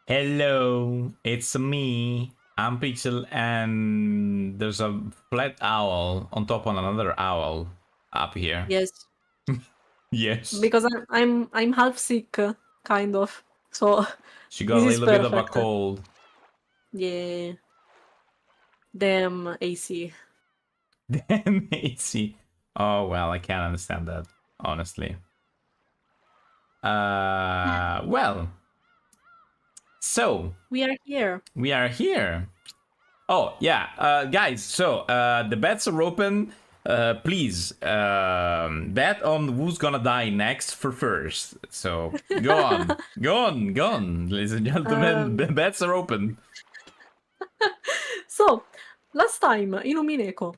Hello, it's me. I'm Pixel, and there's a flat owl on top of another owl up here. Yes, Yes, because I'm half sick, kind of. So she got this a is little bit of a perfect. cold. Yeah. Damn AC. Damn, AC. Oh well, I can't understand that, honestly. Well, so We are here. we are here. Oh yeah, guys. So the bets are open. Please bet on who's gonna die next for first. So go on, go on, ladies and gentlemen. The Um, bets are open. so, last time in Umineko,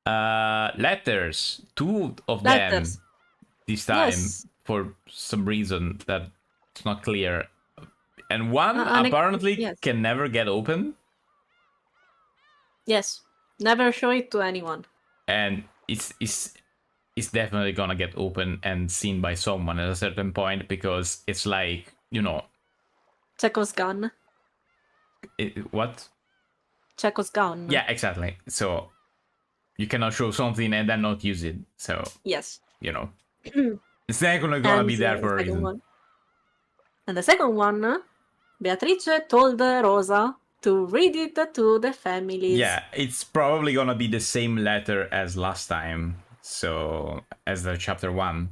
Letters, two of them letters. this time Yes. for some reason that it's not clear, and one apparently Yes. can never get open, Yes. Never show it to anyone. and it's definitely gonna get open and seen by someone at a certain point because it's like, you know, Checo's gun. what? Checo's gun. Yeah, exactly. So you cannot show something and then not use it. So Yes. you know, it's definitely gonna be there for a second reason. one. And the second one, Beatrice told Rosa to read it to the families. Yeah, it's probably gonna be the same letter as last time. So as the chapter 1,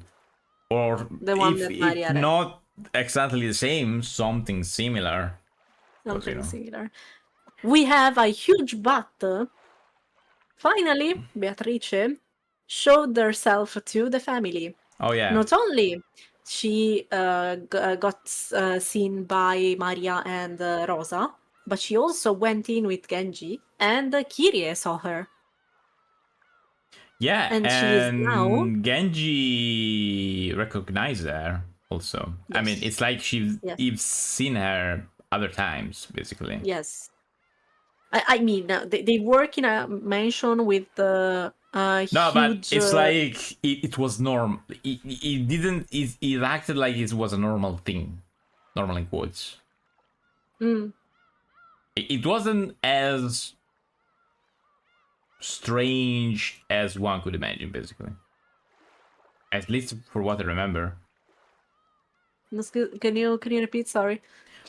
or The one if that Maria read. not exactly the same, something similar. Something you know. similar. We have a huge but. Finally, Beatrice showed herself to the family. Oh yeah. Not only she got seen by Maria and Rosa, but she also went in with Genji, and Kyrie saw her. Yeah, And she is now... Genji recognized her also. Yes. I mean, it's like you've seen her other times, basically. Yes. I mean, they work in a mansion with the huge... No, but it's like it was normal. It didn't. It acted like it was a normal thing. Normal in quotes. It wasn't as strange as one could imagine, basically. At least for what I remember. Can you repeat? Sorry.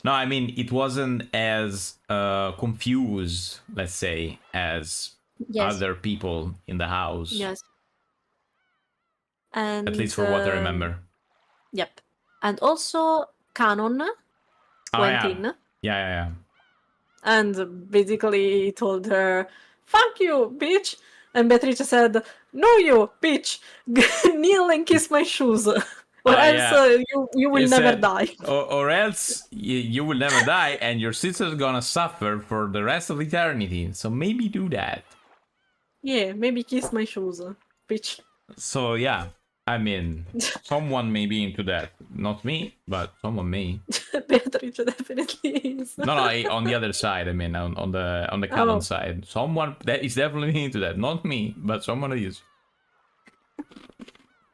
No, I mean, it wasn't as confused, let's say, as other people in the house. Yes. And at least for what I remember. Yep. And also, Canon went in. Yeah. And basically told her, "Fuck you, bitch!" And Beatrice said, "No, you, bitch! Kneel and kiss my shoes. Or else you will never die. Or else you will never die, and your sister's gonna suffer for the rest of eternity. So maybe do that." Yeah, maybe kiss my shoes, bitch. So yeah, I mean, someone may be into that. Not me, but someone may. Beatrice definitely is. No, on the other side. I mean, on the canon side, someone that is definitely into that. Not me, but someone is.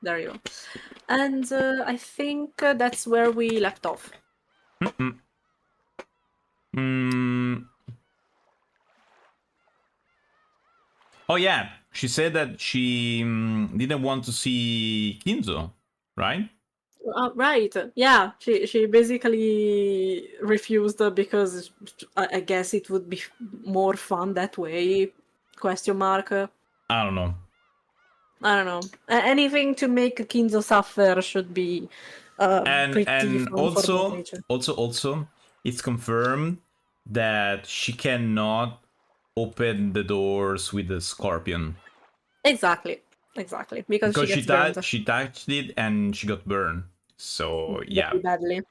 There you go. And I think that's where we left off. Oh yeah, she said that she didn't want to see Kinzo, right? Right. Yeah, she basically refused because I guess it would be more fun that way. Question mark. I don't know. Anything to make Kinzo suffer should be pretty and fun for Beatrice. also it's confirmed that she cannot open the doors with the scorpion. Exactly. Because she touched it and she got burned. So yeah. Very badly.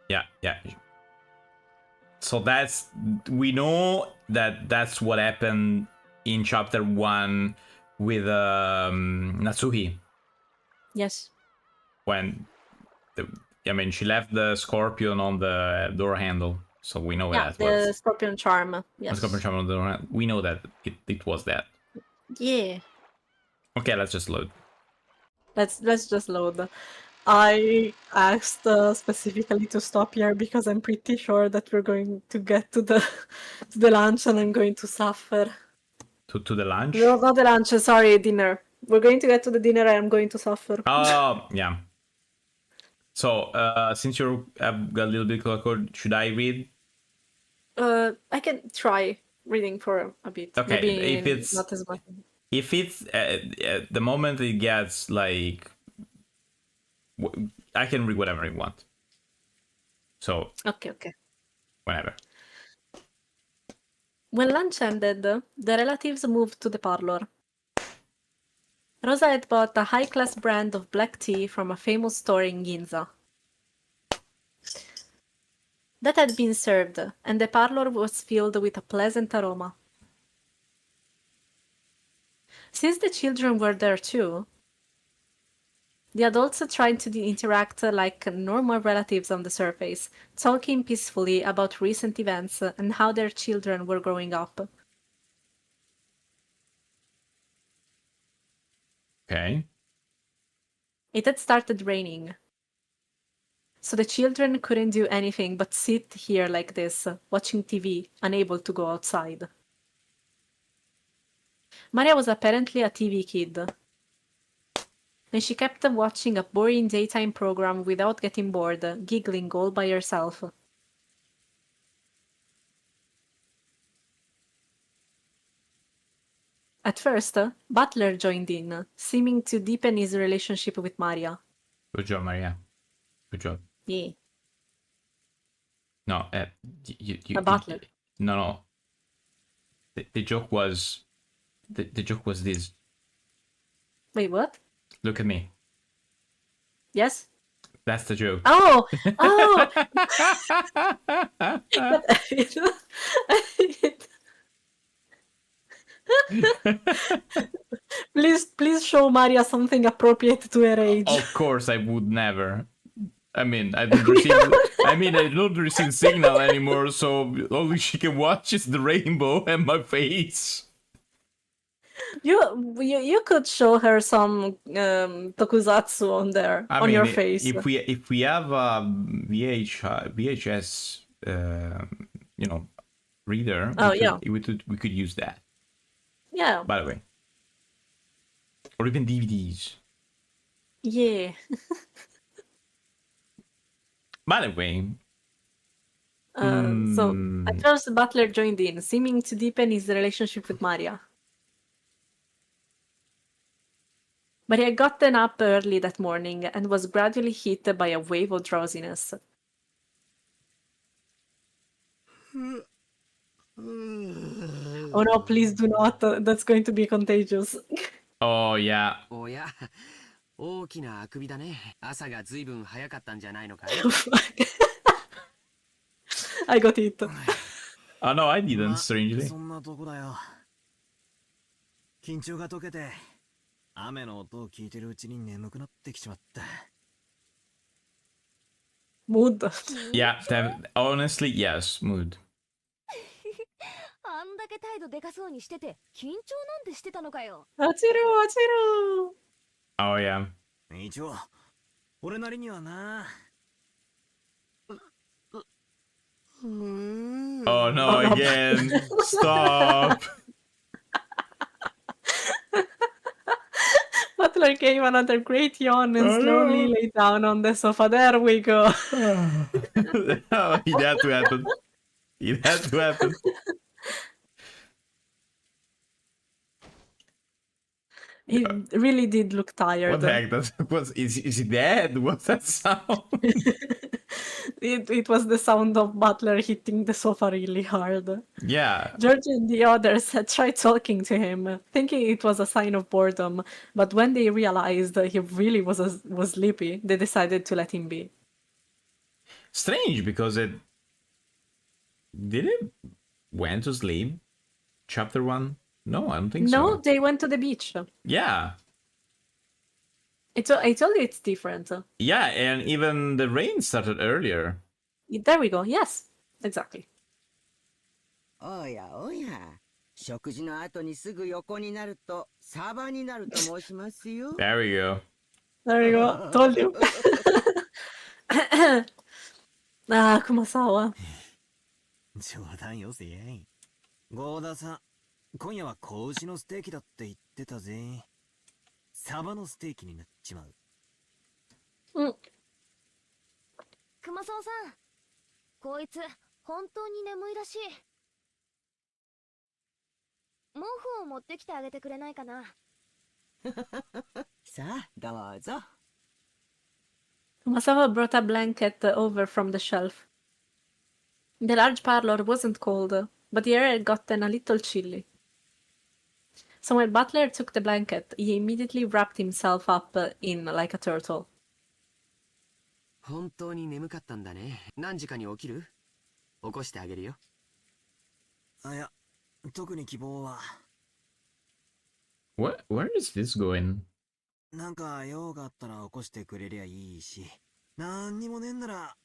Yeah. So we know that's what happened in chapter 1 with Natsuhi. Yes. When she left the scorpion on the door handle, so we know that. Yeah, the scorpion charm. Yes. The scorpion charm on the door handle. We know that it was that. Yeah. Okay, let's just load. Let's just load. I asked specifically to stop here because I'm pretty sure that we're going to get to the to the lunch and I'm going to suffer. To the lunch? No, not the lunch. Sorry, dinner. We're going to get to the dinner and I'm going to suffer. Oh, yeah. So, since you have got a little bit of code, should I read? I can try reading for a bit. Okay, Maybe if it's not as much. if it's the moment it gets like, I can read whatever I want. So Okay. whenever. When lunch ended, the relatives moved to the parlor. Rosa had bought a high-class brand of black tea from a famous store in Ginza. That had been served, and the parlor was filled with a pleasant aroma. Since the children were there too, the adults tried to interact like normal relatives on the surface, talking peacefully about recent events and how their children were growing up. Okay. It had started raining, so the children couldn't do anything but sit here like this, watching TV, unable to go outside. Maria was apparently a TV kid, and she kept watching a boring daytime program without getting bored, giggling all by herself. At first, Butler joined in, seeming to deepen his relationship with Maria. Good job, Maria. Good job. Yeah. No, Butler. no. The joke was the joke was this. Wait, what? Look at me. Yes? That's the joke. Oh! Please show Maria something appropriate to her age. Of course, I would never. I mean, I don't receive. I mean, I don't receive signal anymore, so all she can watch is the rainbow and my face. You could show her some tokusatsu on there, I on mean, your face. if we have a VHS, reader, we could use that. Yeah. By the way, or even DVDs. Yeah. By the way, So at first Butler joined in, seeming to deepen his relationship with Maria. But he had gotten up early that morning and was gradually hit by a wave of drowsiness. Oh no, please do not. That's going to be contagious. oh yeah. おや、大きなあくびだね。朝がずいぶん早かったんじゃないのかい I got it. Oh no, I didn't. Strangely. そんなとこだよ。緊張が解けて、雨の音を聞いてるうちに眠くなってきちまった。Mood. Yeah, honestly, yes, mood. あんだけ態度でかそうにしてて緊張なんてしてたのかよ。 Achiru. Oh yeah. 一応、俺なりにはな。Oh no, again. Stop. Butler gave another great yawn and slowly lay down on the sofa. There we go. Oh, it had to happen. It had to happen. He really did look tired. What the heck? Is he dead? What's that sound? It was the sound of Butler hitting the sofa really hard. Yeah. George and the others had tried talking to him, thinking it was a sign of boredom, but when they realized that he really was sleepy, they decided to let him be. Strange, because it went to sleep. Chapter 1? No, I don't think so. No, they went to the beach. Yeah. I told you it's different. Yeah, and even the rain started earlier. There we go. Yes, exactly. おやおや、食事の後にすぐ横になるとサバになると申しますよ。There we go. There you go. Told you. Ah, Kumasawa. 冗談よせやい。ゴーダさん、今夜は子牛のステーキだって言ってたぜ。サバのステーキになっちまう。熊沢さん、こいつ本当に眠いらしい。毛布を持ってきてあげてくれないかな。さあ、どうぞ。Kumasawa brought a blanket over from the shelf. The large parlor wasn't cold, but the air had gotten a little chilly. So when Butler took the blanket, he immediately wrapped himself up in like a turtle. 本当に眠かったんだね。何時かに起きる？起こしてあげるよ。あ、いや、特に希望は。Where is this going? なんか用があったら起こしてくれりゃいいし、なんにもねえんなら、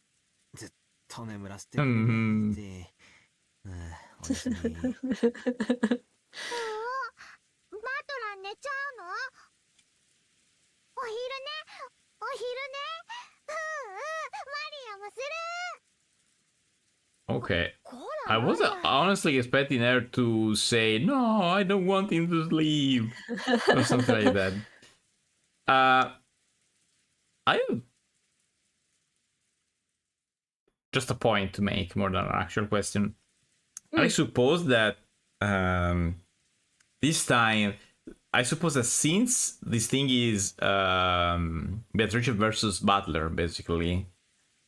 ずっと眠らせてくれりゃいいぜ。おやすみ。バトラン寝ちゃうの？お昼寝お昼寝マリアもする。 Okay. こ I ら was マリア honestly expecting her to say, "No, I don't want him to sleep," or something like that. I have just a point to make more than an actual question. I suppose that this time, I suppose that since this thing is Beatrice versus Butler, basically,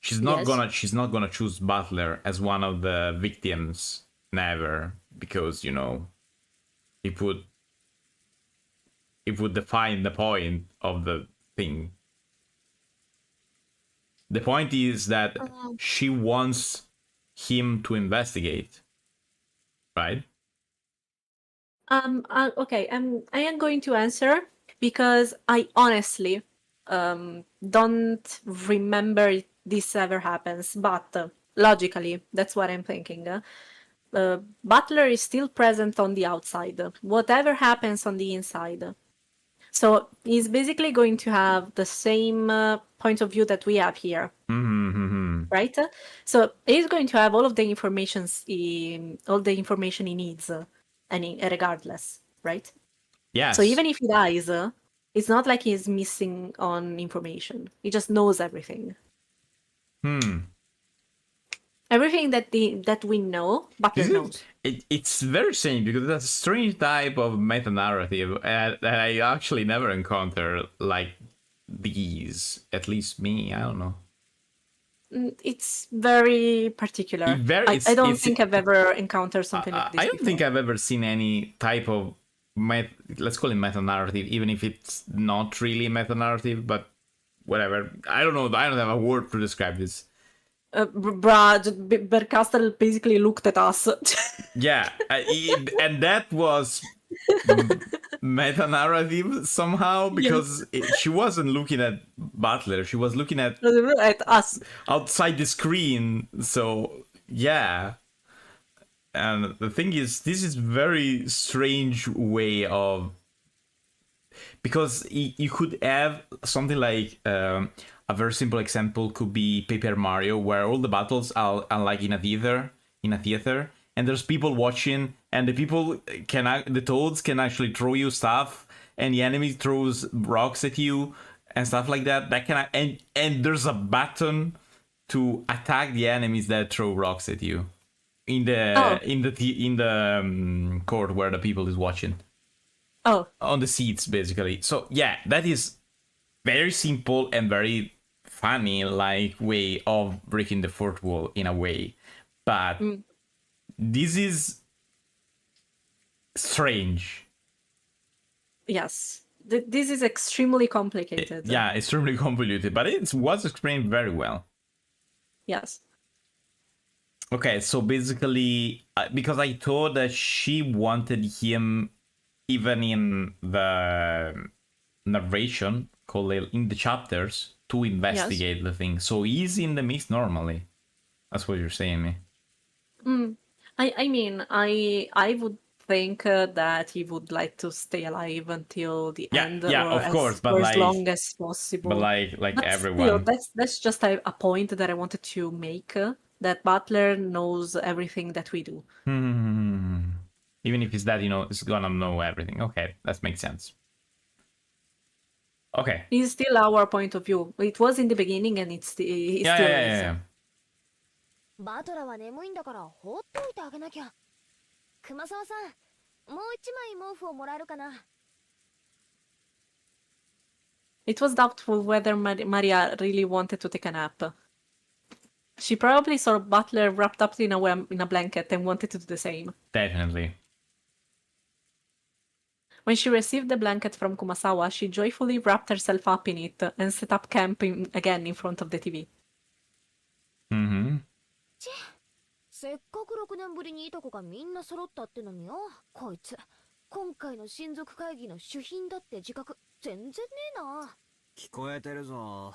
she's not gonna choose Butler as one of the victims, never, because it would define the point of the thing. The point is that she wants him to investigate, right? Okay, I am going to answer because I honestly don't remember this ever happens, but logically, that's what I'm thinking. Butler is still present on the outside, whatever happens on the inside. So he's basically going to have the same point of view that we have here, right? So he's going to have all of the information he needs, regardless, right? Yes. So even if he dies, it's not like he's missing on information. He just knows everything. Everything that we know, Butler knows. It's very strange because that's a strange type of meta narrative that I actually never encountered like these. At least me, I don't know. It's very particular. I don't think I've ever encountered something like this. I don't think I've ever seen any type of let's call it meta narrative, even if it's not really meta narrative, but whatever. I don't know. I don't have a word to describe this. Bercastel basically looked at us. Yeah, and that was meta narrative somehow because she wasn't looking at Butler; she was looking at us outside the screen. So yeah, and the thing is, this is very strange way of because you could have something like. A very simple example could be Paper Mario, where all the battles are like in a theater, and there's people watching, and the toads can actually throw you stuff, and the enemy throws rocks at you and stuff like that. And there's a button to attack the enemies that throw rocks at you in the court where the people is watching. Oh, on the seats basically. So yeah, that is very simple and very funny like way of breaking the fourth wall in a way, but this is strange. Yes, this is extremely complicated. Yeah, extremely convoluted, but it was explained very well. Yes. Okay, so basically because I thought that she wanted him even in the narration called in the chapters to investigate the thing, so he's in the mix normally. That's what you're saying, me. I mean, I would think that he would like to stay alive until the Yeah, end, yeah, or of course, but for as like, long as possible. like But everyone. still, that's just a point that I wanted to make. That Butler knows everything that we do. Even if he's dead, he's gonna know everything. Okay, that makes sense. Okay. It's still our point of view. It was in the beginning, and it Yeah, still yeah, is. yeah, yeah. バトラは眠いんだから放っといてあげなきゃ。熊沢さん、もう一枚毛布をもらえるかな。It was doubtful whether Maria really wanted to take a nap. She probably saw Butler wrapped up in a blanket and wanted to do the same. Definitely. When she received the blanket from Kumasawa, she joyfully wrapped herself up in it and set up camp again in front of the TV. せっかく6年ぶりにいとこがみんな揃ったってのによ。こいつ、今回の親族会議の主賓だって自覚全然ねえな。聞こえてるぞ。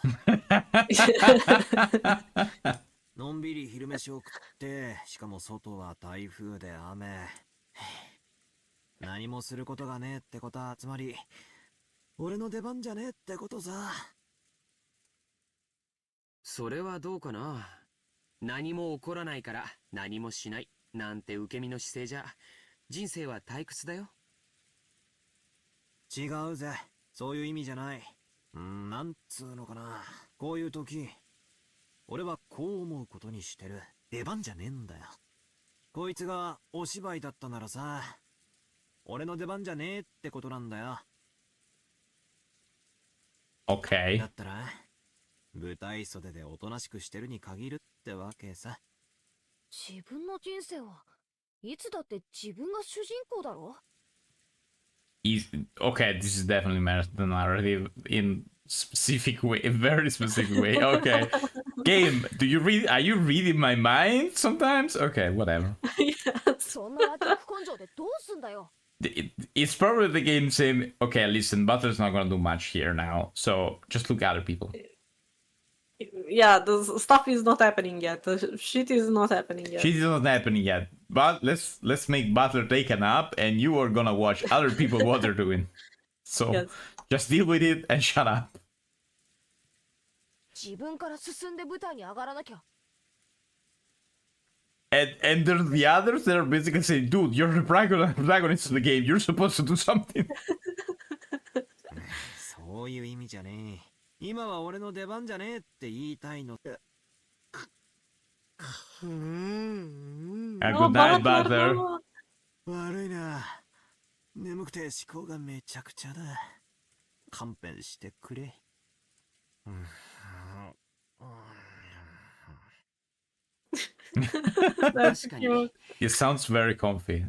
のんびり昼飯を食って、しかも外は台風で雨。何もすることがねえってことは、つまり、俺の出番じゃねえってことさ。それはどうかな。何も起こらないから何もしないなんて受け身の姿勢じゃ人生は退屈だよ。違うぜ。そういう意味じゃない。なんつうのかな。こういう時、俺はこう思うことにしてる。出番じゃねえんだよ。こいつがお芝居だったならさ、俺の出番じゃねえってことなんだよ。Okay. だったら、舞台袖でおとなしくしてるに限るってわけさ。自分の人生はいつだって自分が主人公だろ。Okay, this is definitely the narrative in specific way, a very specific way. Okay. Game, are you reading my mind sometimes? Okay, whatever. Yes. そんな悪役根性でどうすんだよ。It's probably the game saying, okay, listen, Butler's not gonna do much here now, so just look at other people. Yeah, the stuff is not happening yet. The shit is not happening yet. Shit is not happening yet. But let's make Butler take a nap, and you are gonna watch other people what they're doing. So Yes. just deal with it and shut up. 自分から進んで舞台に上がらなきゃ。And there's the others that are basically saying, dude, you're the protagonist of the game. You're supposed to do something. そういう意味じゃねえ。今は俺の出番じゃねえって言いたいの。Good night, Butler. no. 悪いな。眠くて思考がめちゃくちゃだ。勘弁してくれ。That's 確かに cute. It sounds very comfy.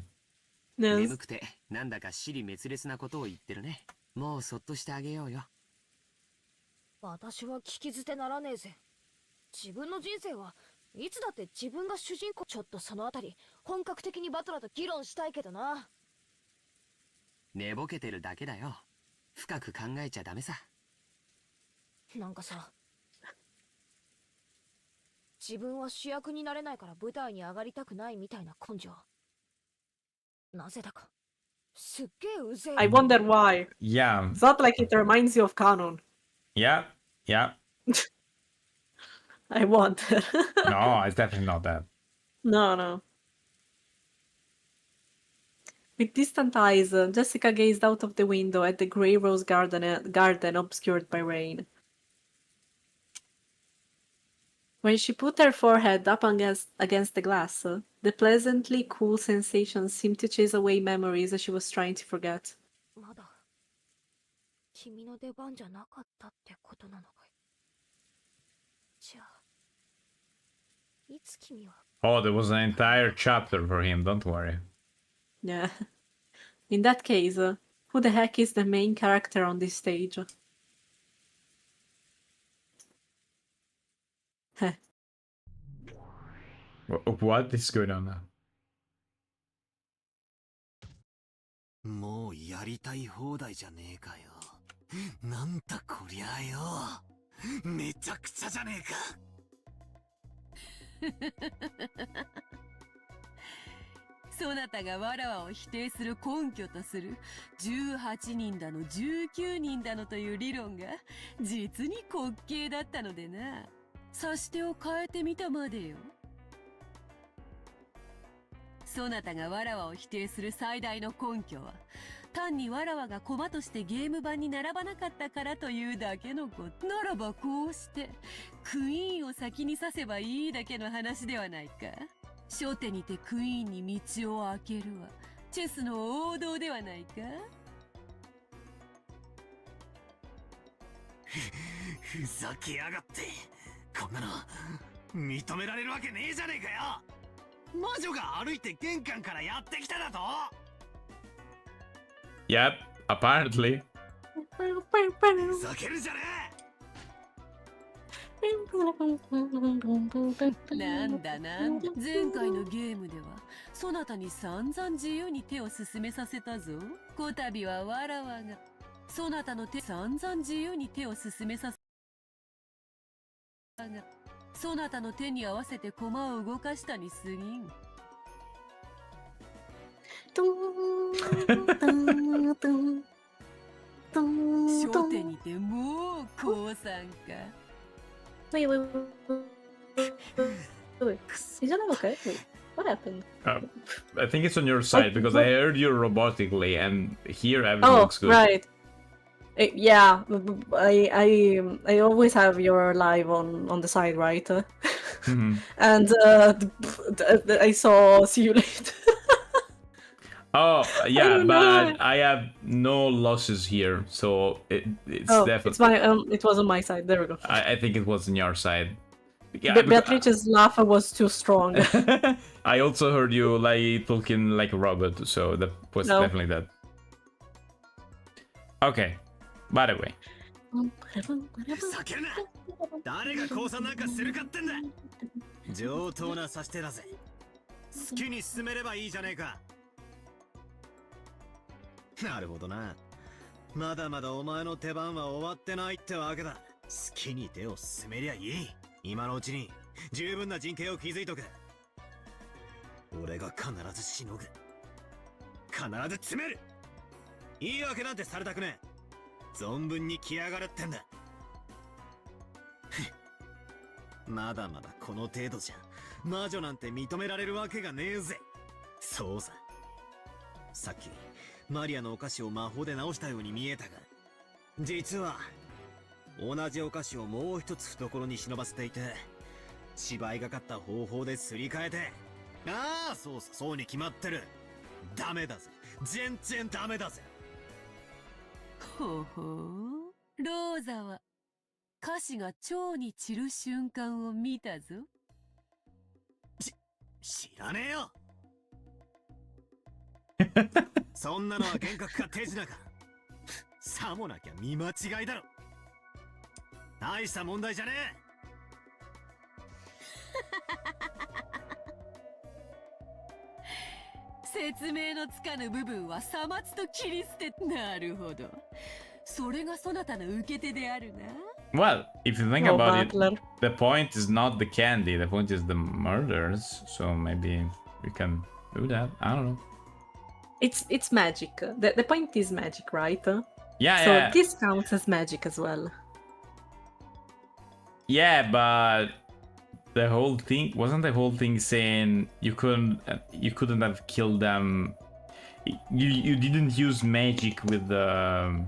Yes. 眠くてなんだか尻滅裂なことを言ってるね。もうそっとしてあげようよ。私は聞き捨てならねえぜ。自分の人生はいつだって自分が主人公。ちょっとそのあたり本格的にバトラーと議論したいけどな。寝ぼけてるだけだよ。深く考えちゃダメさ。なんかさ、自分は主役になれないから舞台に上がりたくないみたいな根性。なぜだかすっげえうぜえ。 I wonder why. Yeah, It's not like it reminds you of canon. yeah. I wonder. No, it's definitely not that. No. With distant eyes, Jessica gazed out of the window at the grey rose garden obscured by rain. When she put her forehead up against the glass, the pleasantly cool sensation seemed to chase away memories she was trying to forget. まだ君の出番じゃなかったってことなのかい。じゃあいつ君は。 Oh, there was an entire chapter for him, don't worry. Yeah. In that case, who the heck is the main character on this stage? Heh. What is going on now? もうやりたい放題じゃねえかよ。なんだこりゃよ。めちゃくちゃじゃねえか。そなたがわらわを否定する根拠とする18人だの19人だのという理論が実に滑稽だったのでな。指し手を変えてみたまでよ。そなたがわらわを否定する最大の根拠は単にわらわが駒としてゲーム盤に並ばなかったからというだけのこと。ならばこうしてクイーンを先に指せばいいだけの話ではないか。初手にてクイーンに道を開けるはチェスの王道ではないか。ふざけやがって。こんなの認められるわけねえじゃねえかよ。魔女が歩いて玄関からやってきただと。 Yep, apparently. ふざけるじゃねなんだなんだ。前回のゲームではそなたに散々自由に手を進めさせたぞ。こたびはわらわがそなたの手散々自由に手を進めさせたが、そなたの手に合わせて駒を動かしたに過ぎん。初手にてもう降参か。Wait, wait, wait. Is that okay? Wait, what happened? I think it's on your side because I heard you robotically, and here everything Oh, looks good. right. Yeah, I always have your live on the side, right? Mhm. And I saw see you later. Oh, yeah, don't but know. I have no losses here, so it's Oh, definitely. it's my it was on my side. There we go. I think it was on your side. Yeah, because Beatrice's laugh was too strong. I also heard you like talking like a robot, so that was No. definitely that. Okay, by the way. え。ふざけるな。誰が降参なんかするかってんだ。上等な指し手だぜ。好きに進めればいいじゃねえか。なるほどな。まだまだお前の手番は終わってないってわけだ。好きに手を進めりゃいい。今のうちに十分な陣形を築いとく。俺が必ずしのぐ。必ず詰める。言い訳なんてされたくねえ。存分に来やがるってんだ。まだまだこの程度じゃ魔女なんて認められるわけがねえぜ。そうさ。さっきマリアのお菓子を魔法で直したように見えたが、実は同じお菓子をもう一つ懐に忍ばせていて、芝居がかった方法ですり替えて。ああ、そうさ、そうに決まってる。ダメだぜ。全然ダメだぜ。ほほう。ローザは菓子が蝶に散る瞬間を見たぞ。知らねえよ。そんなのは幻覚か手品か。さもなきゃ見間違いだろ。大した問題じゃねえ。説明のつかぬ部分はさまつと切り捨て。なるほど。それがそなたの受け手であるな。Well, if you think Oh, about it, Butler. the point is not the candy, the point is the murders. So maybe we can do that. I don't know. It's magic. The point is magic, right? Yeah, So yeah. this counts as magic as well. Yeah, but the whole thing wasn't the whole thing saying you couldn't have killed them. You didn't use magic with the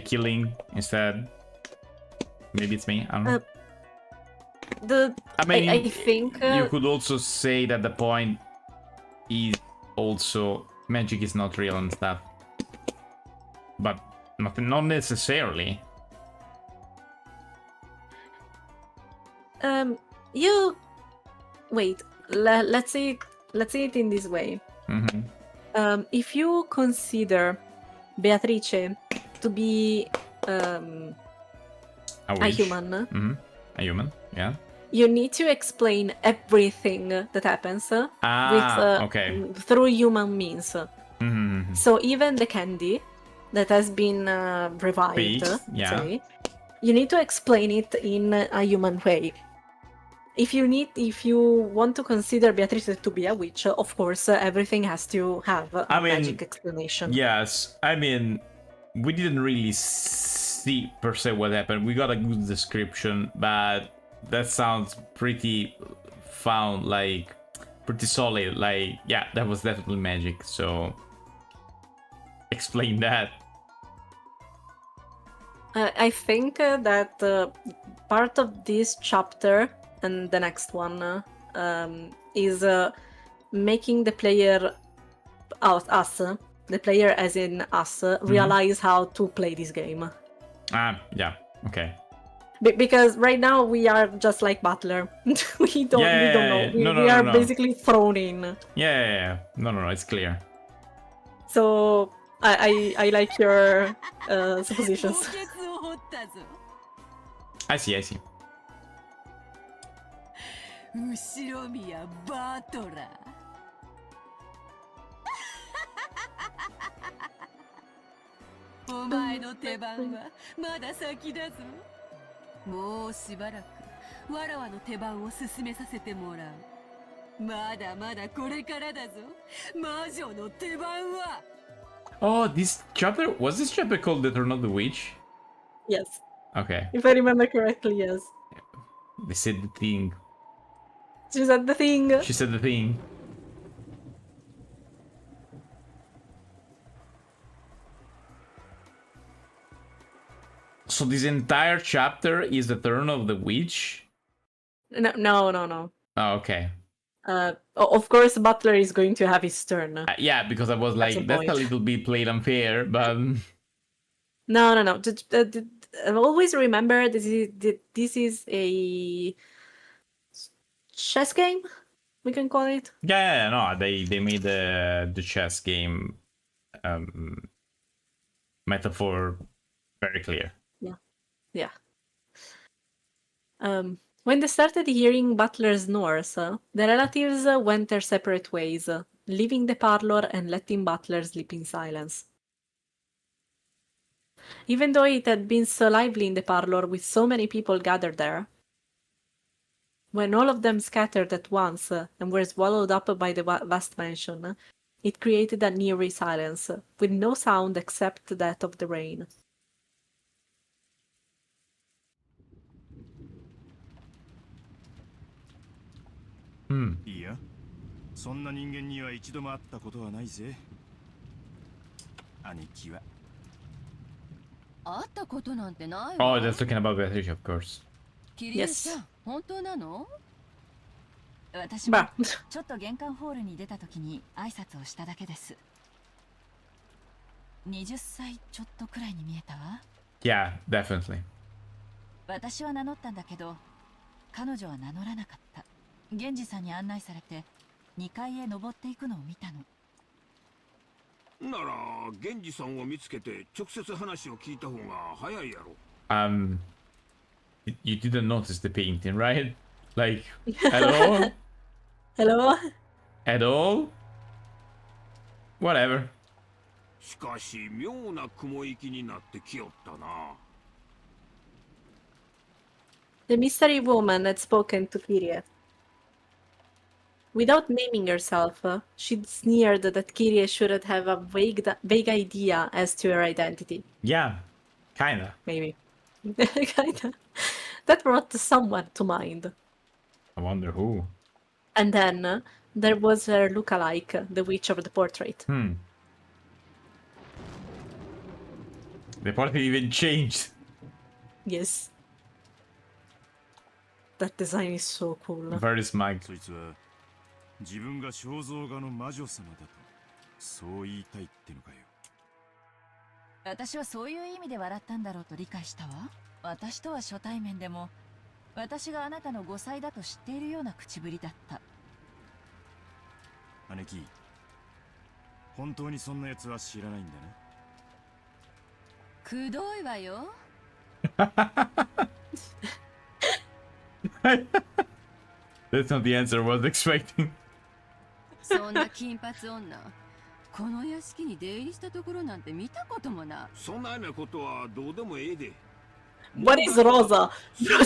killing instead. Maybe it's me. I don't know. I mean, I think you could also say that the point is also magic is not real and stuff, but not necessarily. You wait. Let's say it in this way. Mm-hmm. If you consider Beatrice to be a witch. human, Mm-hmm. A human, yeah. you need to explain everything that happens Okay. through human means. Mm-hmm. So even the candy that has been revived, Baked, yeah. say, you need to explain it in a human way. if you want to consider Beatrice to be a witch, of course, everything has to have a magic explanation. Yes, I mean, we didn't really see per se what happened. We got a good description, but that sounds pretty pretty solid. Like, yeah, that was definitely magic. So, explain that. I think that part of this chapter and the next one is making the player, us, the player as in us, realize how to play this game. Yeah, okay. Because right now we are just like Butler. we don't know. We are basically thrown in. Yeah. No, it's clear. So I like your suppositions. 墓穴を掘ったぞ。 I see. 後ろ宮バトラー。お前の手番はまだ先だぞ。もうしばらくわらわの手番を進めさせてもらう。まだまだこれからだぞ。魔女の手番は。 Oh, this chapter, was this chapter called The Turn of the Witch? Yes. Okay. If I remember correctly, yes. They said the thing. She said the thing. She said the thing. So this entire chapter is the turn of the witch? No. Oh, okay. Of course, Butler is going to have his turn. Yeah, because I was like, that's a little bit played unfair, but... No. Always remember this is a chess game, we can call it. Yeah, no, they made the chess game metaphor very clear. Yeah. When they started hearing Butler's snores, the relatives went their separate ways, leaving the parlor and letting Butler sleep in silence. Even though it had been so lively in the parlor with so many people gathered there, when all of them scattered at once and were swallowed up by the vast mansion, it created an eerie silence, with no sound except that of the rain. Hmm. いや、そんな人間には一度も会ったことはないぜ。兄貴は。会ったことなんてない Oh, わ。 that's talking about Beatrice, of course. キリエさん、本当なの？私も Bah. ちょっと玄関ホールに出た時に挨拶をしただけです。20歳ちょっとくらいに見えたわ。 Yeah, definitely. 私は名乗ったんだけど、彼女は名乗らなかった。源氏さんに案内されて2階へ登っていくのを見たの。なら源氏さんを見つけて直接話を聞いた方が早いやろ。You didn't notice the painting, right? Like, at all? Hello? At all? Whatever. しかし妙な雲行きになってきよったな。The mystery woman had spoken to Kyrie. Without naming herself, she'd sneered that Kyrie should have a vague idea as to her identity. Yeah, kinda. Maybe. Kinda. That brought someone to mind. I wonder who. And then there was her lookalike, the witch of the portrait. The portrait even changed. Yes. That design is so cool. Very smug. そいつは自分が肖像画の魔女様だとそう言いたいってのかよ。私はそういう意味で笑ったんだろうと理解したわ。私とは初対面でも、私があなたの5歳だと知っているような口ぶりだった。姉貴、本当にそんな奴は知らないんだな。くどいわよ。 That's not the answer I was expecting. そんな金髪女、この屋敷に出入りしたところなんて見たこともない。そんなようなことはどうでもええで。 What is Rosa? その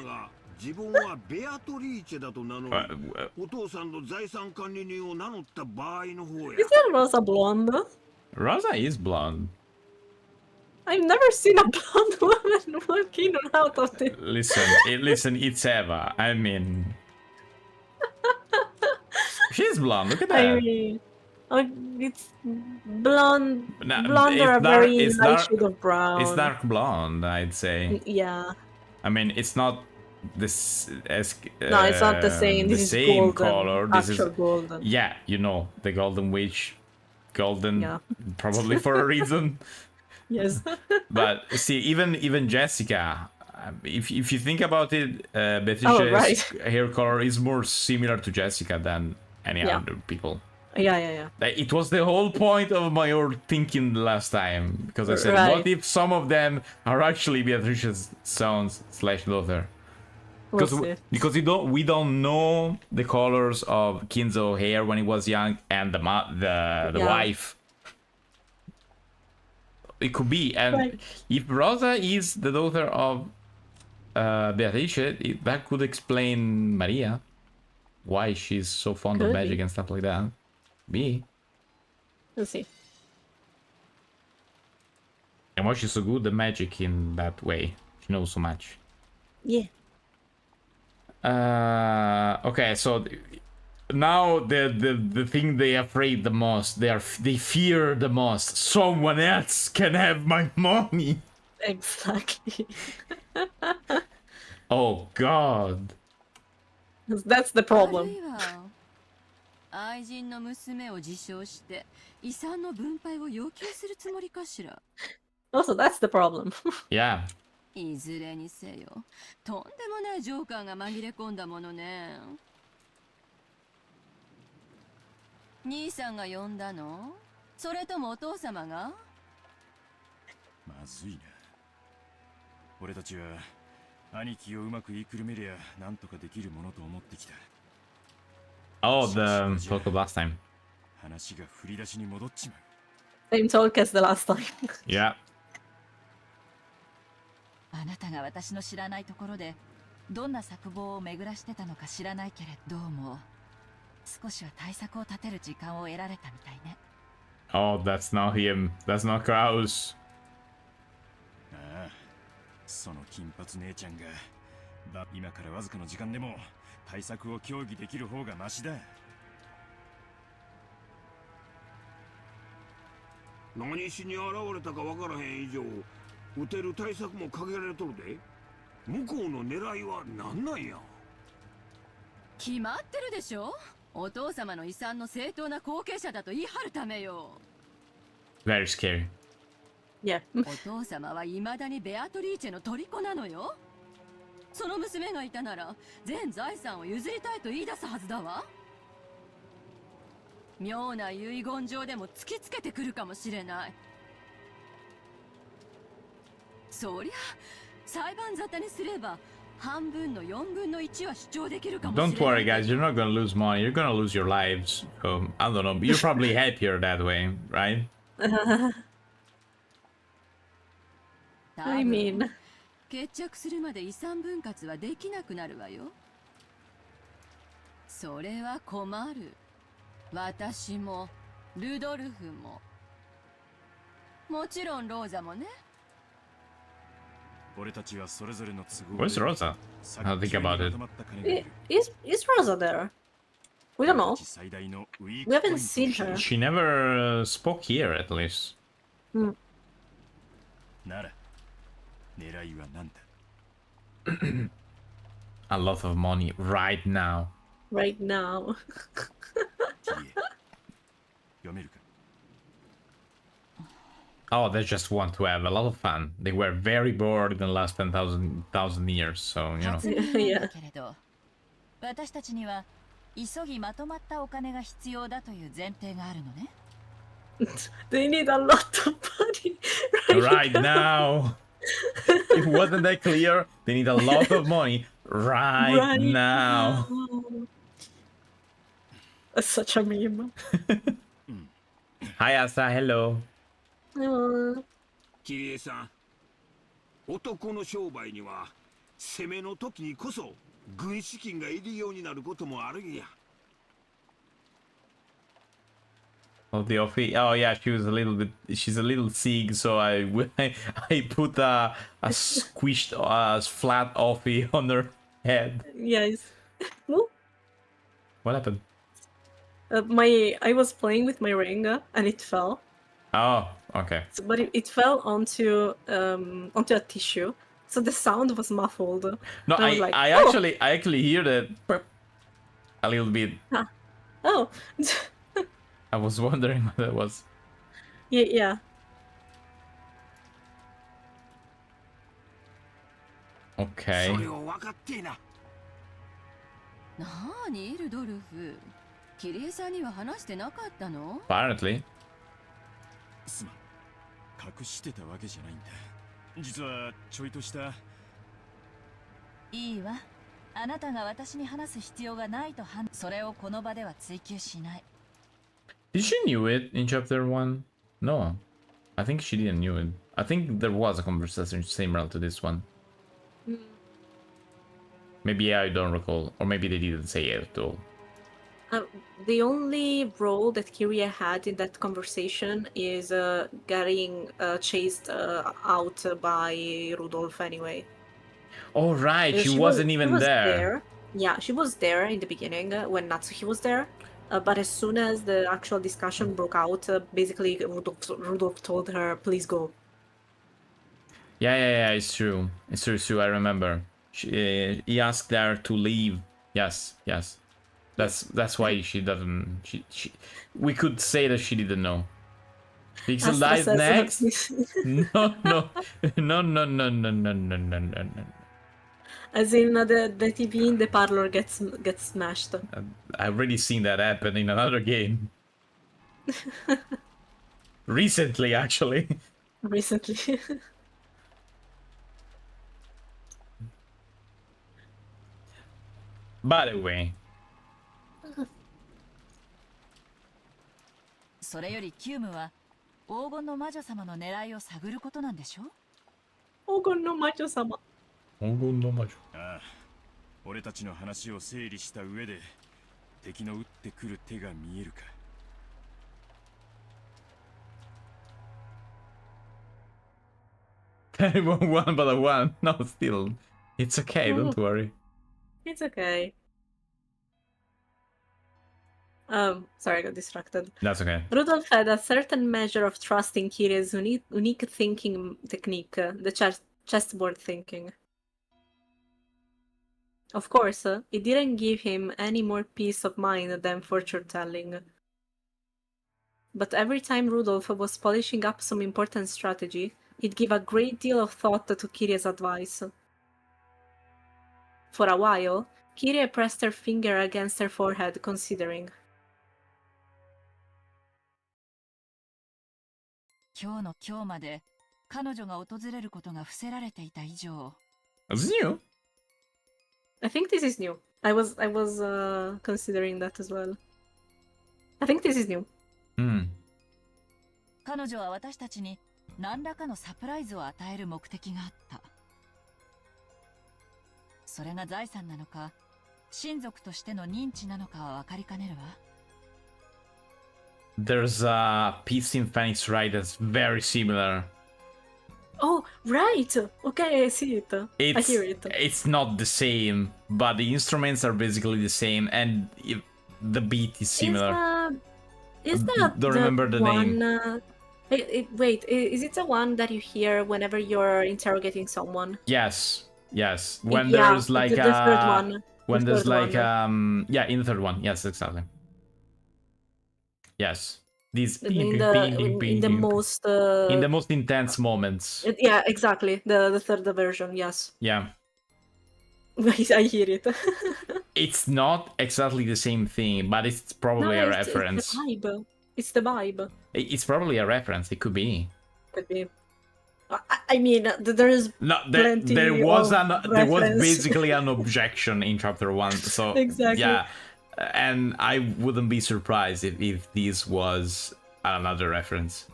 女が自分はベアトリーチェだと名乗り、 Uh, お父さんの財産管理人を名乗った場合の方や。 Isn't Rosa blonde? Rosa is blonde. I've never seen a blonde woman walking out of this. Listen, it's Eva. I mean, she's blonde. Look at that. I mean, it's blonde. No, Blonde or a it's dark- very it's light dark- shade of brown. It's dark blonde, I'd say. Yeah. I mean, it's not this as No, it's not the same. the This is same golden. color. This is Actual golden. yeah, you know, the Golden Witch, golden, Yeah. probably for a reason. Yes. But see, even Jessica, if you think about it, Beatrice's right. hair color is more similar to Jessica than any Yeah. other people. Yeah. Like, it was the whole point of my old thinking last time, because I said, Right. what if some of them are actually Beatrice's sons/daughter? We'll see. Because we don't know the colors of Kinzo hair when he was young and the Yeah. wife. It could be, and Right. if Rosa is the daughter of Beatrice, that could explain Maria, why she's so fond of Could magic be. and stuff like that. Me. We'll see. And why she's so good at magic in that way. She knows so much. Yeah. Okay, so now the thing they afraid the most, they fear the most. Someone else can have my money. Exactly. Oh God. That's the 悪 problem. いわ。愛人の娘を自称して遺産の分配を要求するつもりかしら。 Also, that's the problem. Yeah. いずれにせよ、とんでもないジョーカーが紛れ込んだものね。兄さんが呼んだの？それともお父様が？まずいな。俺たちは兄貴をうまく言いくるめりゃなんとかできるものと思ってきた。 Oh, the talk of last time. 話が振り出しに戻っちまう。 Same talk as the last time. Yeah. あなたが私の知らないところでどんな策謀を巡らしてたのか知らないけれども少しは対策を立てる時間を得られたみたいね。 Oh, that's not him. That's not Kraus. ああ、その金髪姉ちゃんが今からわずかの時間でも対策を協議できる方がマシだ。何しに現れたかわからへん以上、撃てる対策も限られとるで。向こうの狙いは何なんや。決まってるでしょ。お父様の遺産の正当な後継者だと言い張るためよ。 Very scary. Yeah. お父様は未だにベアトリーチェの虜なのよ。その娘がいたなら全財産を譲りたいと言い出すはずだわ。妙な遺言状でも突きつけてくるかもしれない。そりゃ裁判沙汰にすれば半分の4分の1は主張できるかもしれない。 Don't worry, guys. You're not gonna lose money. You're gonna lose your lives. I don't know. You're probably happier that way, right? I mean, 決着するまで遺産分割はできなくなるわよ。それは困る。私もルドルフももちろんローザもね。俺たちはそれぞれの都合で Where's Rosa? I'll think about it. is Rosa there? We don't know. 最大のウィー We クポイント haven't seen her. She never spoke here, at least. なら狙いは何だ。 A lot of money right now. Right now. キリエ読めるか。 Oh, they just want to have a lot of fun. They were very bored in the last 10,000 years, so, you know. 初耳なんだけれど私たちには急ぎまとまったお金が必要だという前提があるのね。 They need a lot of money Right now. It wasn't that clear. They need a lot of money right now. That's such a meme. Hi, Asa. Hello. うん。キリエさん、男の商売には攻めの時にこそ軍資金がいるようになることもあるんや。 Oh, the Offie. Oh yeah, she was a little bit. She's a little sick, so I I put a squished flat Offie on her head. Yes. Well, What happened? I was playing with my ring and it fell. Oh, okay. So, but it fell onto a tissue, so the sound was muffled. No, And I was like, I "Oh!" actually hear that a little bit. Oh, I was wondering what that was. yeah. Okay. それを分かってえな。なーにルドルフ、キリエさんには話してなかったの？ Apparently. すまん。隠してたわけじゃないんだ。実はちょいとした。いいわ。あなたが私に話す必要がないとそれをこの場では追求しない。Did she knew it in chapter 1? No. I think she didn't knew it. I think there was a conversation similar to this one. Maybe I don't recall, or maybe they didn't say it at all. The only role that Kiria had in that conversation is getting chased out by Rudolph anyway. Oh right, she wasn't even there. Yeah, she was there in the beginning when Natsuki was there. But as soon as the actual discussion broke out, basically Rudolph told her, please go. Yeah, it's true. It's true, I remember. He asked her to leave. Yes. That's why she doesn't... We could say that she didn't know. Pixel dies next? No. As in the TV in the parlor gets smashed. I've already seen that happen in another game. Recently, actually. Recently. By the way. それよりキュームは黄金の魔女様の狙いを探ることなんでしょ？黄金の魔女様。黄金の魔女。ああ、俺たちの話を整理した上で敵の撃ってくる手が見えるか。One by the one. No, still. It's okay, don't worry. It's okay. Sorry, I got distracted. That's okay. Rudolph had a certain measure of trust in Kiria's unique thinking technique, the chessboard thinking. Of course, it didn't give him any more peace of mind than fortune-telling. But every time Rudolph was polishing up some important strategy, he'd give a great deal of thought to Kiria's advice. For a while, Kiria pressed her finger against her forehead, considering. 今日の今日まで彼女が訪れることが伏せられていた以上。Is it new? I think this is new. I was considering that as well. I think this is new. 彼女は私たちに何らかのサプライズを与える目的があった。それが財産なのか、親族としての認知なのかは分かりかねるわ。There's a piece in Phoenix Wright that's very similar. Oh, right! Okay, I see it. I hear it. It's not the same, but the instruments are basically the same, and the beat is similar. Is that don't remember the one, name. Wait, is it the one that you hear whenever you're interrogating someone? Yes. When there's like the third one. When there's like one. yeah, in the third one. Yes, exactly. Yes. These In the most intense moments. Yeah, exactly. The third version, yes. Yeah. I hear it. It's not exactly the same thing, but it's probably a reference. It's the vibe. It's probably a reference. It could be. Could be. I mean, there is plenty there was reference. basically an objection in chapter 1. So exactly. Yeah. And I wouldn't be surprised if this was another reference.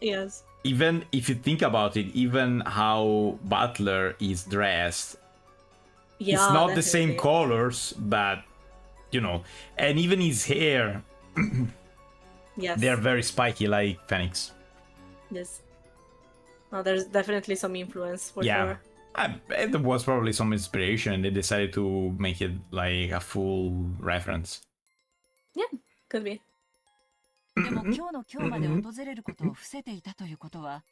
Yes. Even if you think about it, even how Butler is dressed Yeah, it's not the same definitely. colors, but you know, and even his hair, Yes. they're very spiky like Phoenix. Yes. No, there's definitely some influence for Yeah. sure. There was probably some inspiration and they decided to make it like a full reference. Yeah, could be. でも今日の今日まで訪れることを伏せていたということは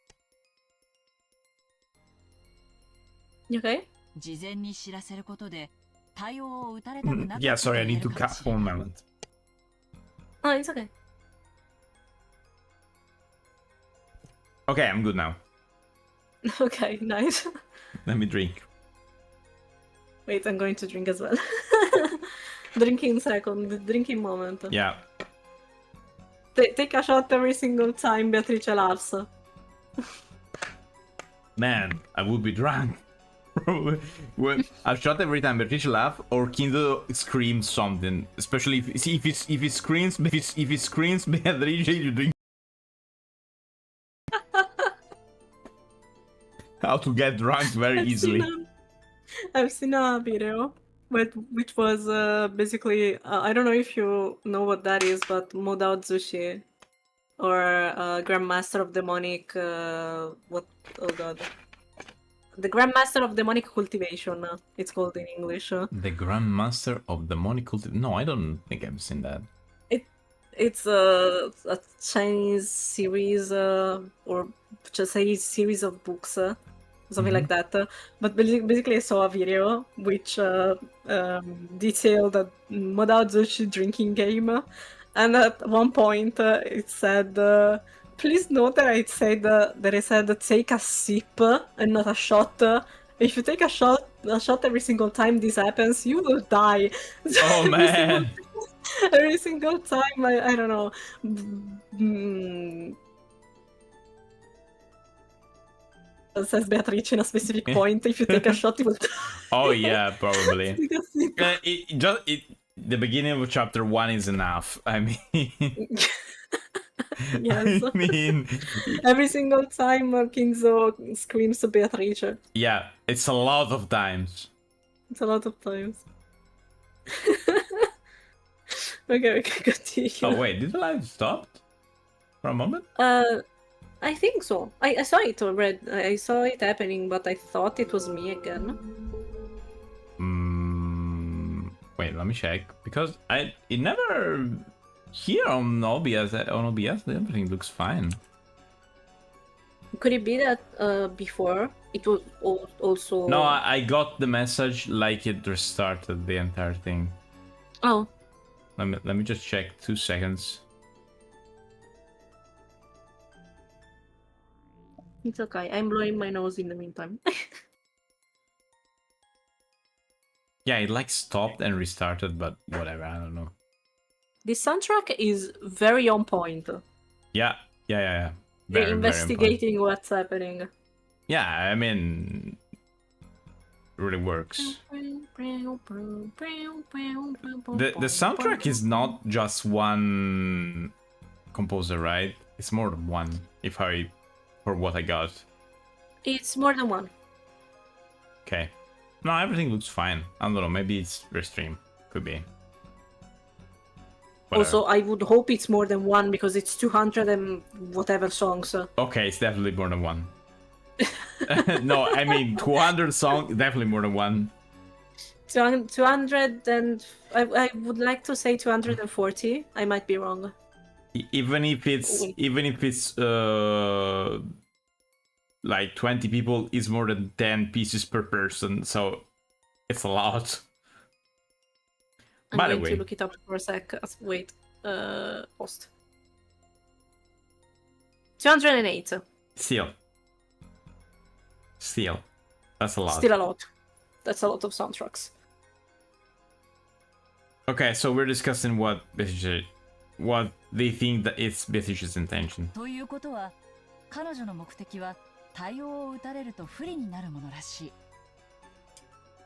You okay? 事前に知らせることで対応を打たれたくなかった Yeah, sorry, I と言 need える to かも cut し for れ a ない moment. Oh, it's okay. Okay, I'm good now. Okay, nice. Let me drink. Wait, I'm going to drink as well. Drinking second, the drinking moment. Yeah. Take a shot every single time Beatrice laughs. Man, I would be drunk. Well, a shot every time Beatrice laugh or Kindo screams something. Especially if it screams Beatrice, you drink. How to get drunk very easily. I've seen a video, which was basically I don't know if you know what that is, but Modao Zushi, or Grandmaster of Demonic. What? Oh god. The Grandmaster of Demonic Cultivation, it's called in English. The Grandmaster of Demonic Cultivation. No, I don't think I've seen that. It's a Chinese series, or just a series of books, something like that. But basically, I saw a video which detailed a Modao Zushi drinking game, and at one point it said, "Please note that I said that I said take a sip and not a shot. If you take a shot every single time this happens, you will die." Oh man. Every single time, I don't know. Says Beatrice in a specific point. If you take a shot, you will die. Oh yeah, probably. Take a sip. The beginning of chapter 1 is enough. I mean, Yes. I mean, Every single time Kinzo screams to Beatrice. yeah, it's a lot of times. It's a lot of times. Okay, continue. Oh wait, did the live stop for a moment? I think so. I saw it already. I saw it happening, but I thought it was me again. Wait, let me check because it never here on OBS. Everything looks fine. Could it be that before it was also? No, I got the message like it restarted the entire thing. Oh. Let me just check 2 seconds. It's okay. I'm blowing my nose in the meantime. Yeah, it like stopped and restarted, but whatever. I don't know. This soundtrack is very on point. Yeah. They're Very on point. investigating what's happening. Yeah, I mean, it really works. The soundtrack is not just one composer, right? It's more than one, for what I got. It's more than one. Okay. No, everything looks fine. I don't know, maybe it's restream. Could be. Whatever. Also, I would hope it's more than one because it's 200 and whatever songs. Okay, it's definitely more than one. No, I mean 200 songs, definitely more than one. 200 and I would like to say 240. I might be wrong. Even if it's like 20 people, it's more than 10 pieces per person, so it's a lot. I'm By the going way, to look it up for a sec. Wait, post. 208. Still, that's a lot. Still a lot. That's a lot of soundtracks. Okay, so we're discussing what they think that it's Beatrice's intention. ということは彼女の目的は対応を打たれると不利になるものらしい。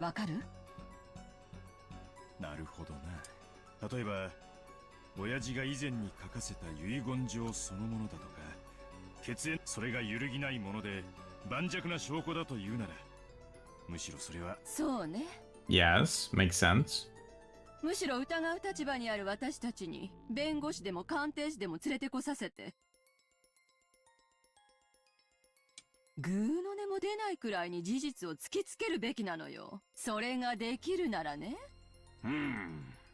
わかる？なるほどな。例えば親父が以前に書かせた遺言状そのものだとか血縁、それが揺るぎないもので盤石な証拠だというならむしろそれは。そうね。Yes, makes sense. むしろ疑う立場にある私たちに弁護士でも鑑定士でも連れてこさせて、グーの音も出ないくらいに事実を突きつけるべきなのよ。それができるならね。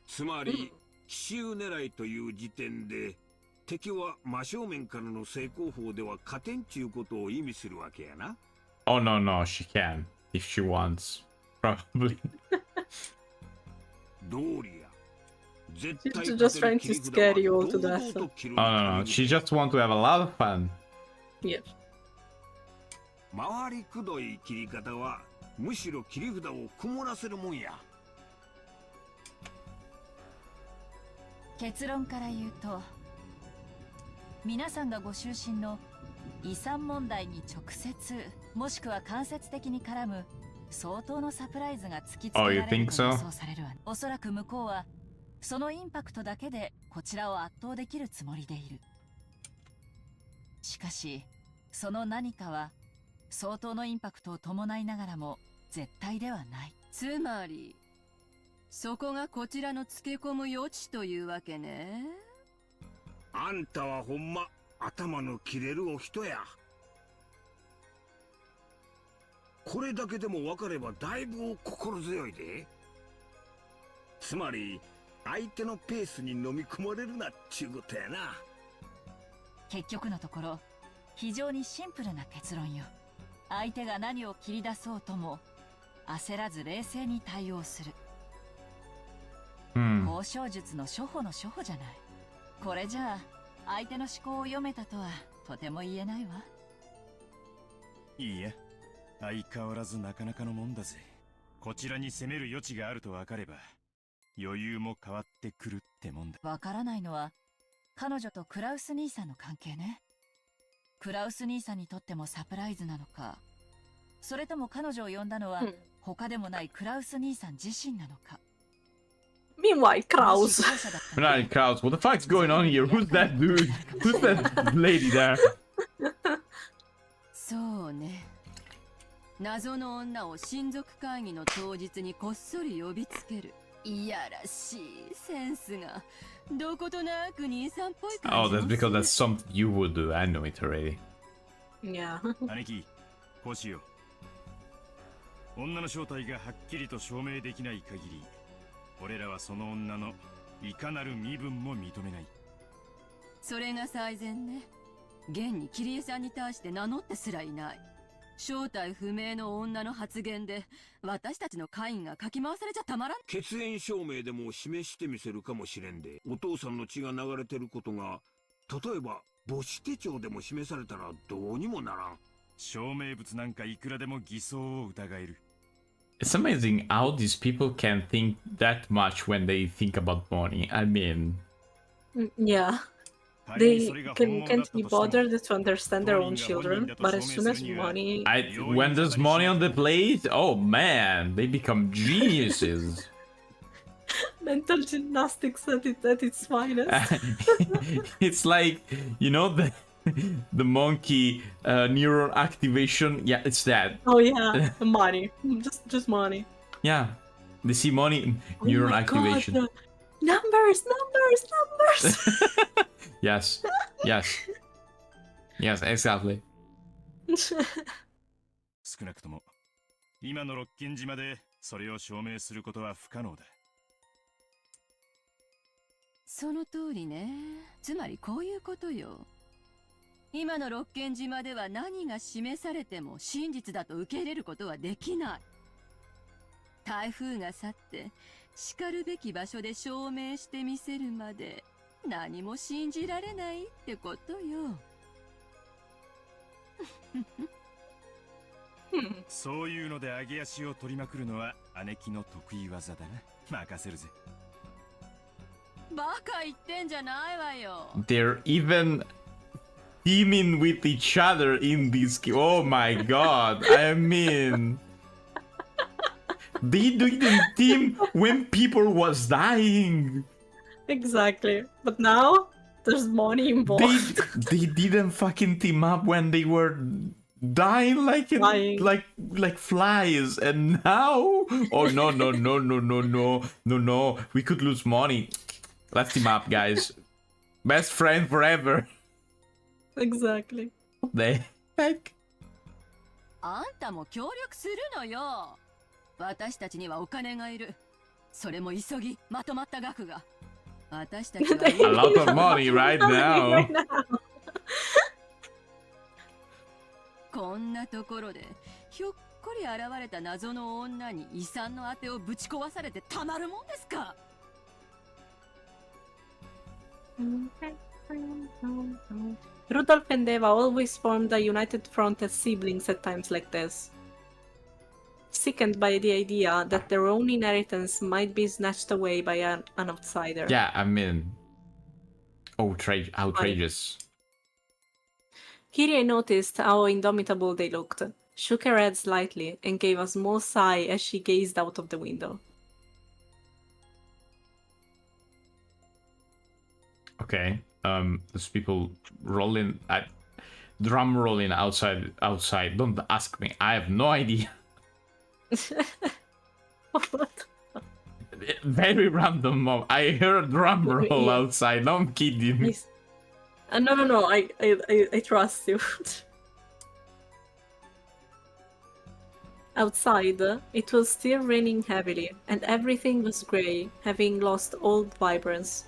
つまり奇襲狙いという時点で敵は真正面からの正攻法では勝てんちゅうことを意味するわけやな。Oh no, no, she can. If she wants. Probably. 道理や。絶対 She's just trying to scare you all to death. Oh no, no. She just wants to have a lot of fun. Yeah. 回りくどい切り方はむしろ切り札を曇らせるもんや。結論から言うと、皆さんがご就寝の遺産問題に直接もしくは間接的に絡む相当のサプライズが突きつけられると予想されるわ。おそらく向こうはそのインパクトだけでこちらを圧倒できるつもりでいる。しかしその何かは相当のインパクトを伴いながらも絶対ではない。つまりそこがこちらのつけ込む余地というわけね。あんたはほんま頭の切れるお人や。これだけでも分かればだいぶ心強いで。つまり相手のペースに飲み込まれるなっちゅうことやな。結局のところ非常にシンプルな結論よ。相手が何を切り出そうとも焦らず冷静に対応する。交渉術の初歩の初歩じゃない。これじゃあ相手の思考を読めたとはとても言えないわ。いいや、相変わらずなかなかのもんだぜ。こちらに攻める余地があると分かれば余裕も変わってくるってもんだ。わからないのは彼女とクラウス兄さんの関係ね。クラウス兄さんにとってもサプライズなのか、それとも彼女を呼んだのは他でもないクラウス兄さん自身なのか。Meanwhile, Kraus. Right, Kraus, what the fuck's going on here? Who's that dude? Who's that lady there? そうね。謎の女を親族会議の当日にこっそり呼びつける。いやらしいセンスがどことなく兄さんっぽい感じ。Oh, that's because that's something you would do. I know it already. Yeah. 兄貴、こうしよう。女の正体がはっきりと証明できない限り、俺らはその女のいかなる身分も認めない。それが最善ね。現に桐江さんに対して名乗ってすらいない正体不明の女の発言で私たちの会員がかき回されちゃたまらん。血縁証明でも示してみせるかもしれんで。お父さんの血が流れてることが例えば母子手帳でも示されたらどうにもならん。証明物なんかいくらでも偽装を疑える。It's amazing how these people can think that much when they think about money. I mean... Yeah. They can't be bothered to understand their own children, but as soon as money... when there's money on the plate, oh man, they become geniuses. Mental gymnastics at its finest. It's like, you know, the monkey neuron activation. Yeah, it's that. Oh yeah, money. Just money. Yeah, they see money, neuron activation. God, numbers. Yes, exactly. 少なくとも今の六軒島でそれを証明することは不可能だ。その通りね。つまりこういうことよ。今の六軒島では何が示されても真実だと受け入れることはできない。台風が去って叱るべき場所で証明してみせるまで何も信じられないってことよ。そういうので上げ足を取りまくるのは姉貴の得意技だな。任せるぜ。バカ言ってんじゃないわよ。 They're even teaming with each other in this. Oh my god! I mean, they didn't team when people was dying. Exactly. But now there's money involved. They didn't fucking team up when they were dying like Dying. like flies, and now no, we could lose money. Let's team up, guys. Best friend forever. Exactly. What the heck? あんたも協力するのよ。私たちにはお金がいる。それも急ぎまとまった額が。私たちは A lot of money right now. Right now. こんなところでひょっこり現れた謎の女に遺産のあてをぶち壊されてたまるもんですか。Rudolph and Eva always formed a united front as siblings at times like this. Sickened by the idea that their own inheritance might be snatched away by an outsider. Yeah, I mean, outrageous. Kyrie noticed how indomitable they looked, shook her head slightly, and gave a small sigh as she gazed out of the window. Okay. There's people rolling drum rolling outside. Don't ask me. I have no idea. What? Very random mom. I heard a drum roll Yeah. outside. No, I'm kidding. Yes. No, I trust you. Outside, it was still raining heavily, and everything was grey, having lost all vibrance.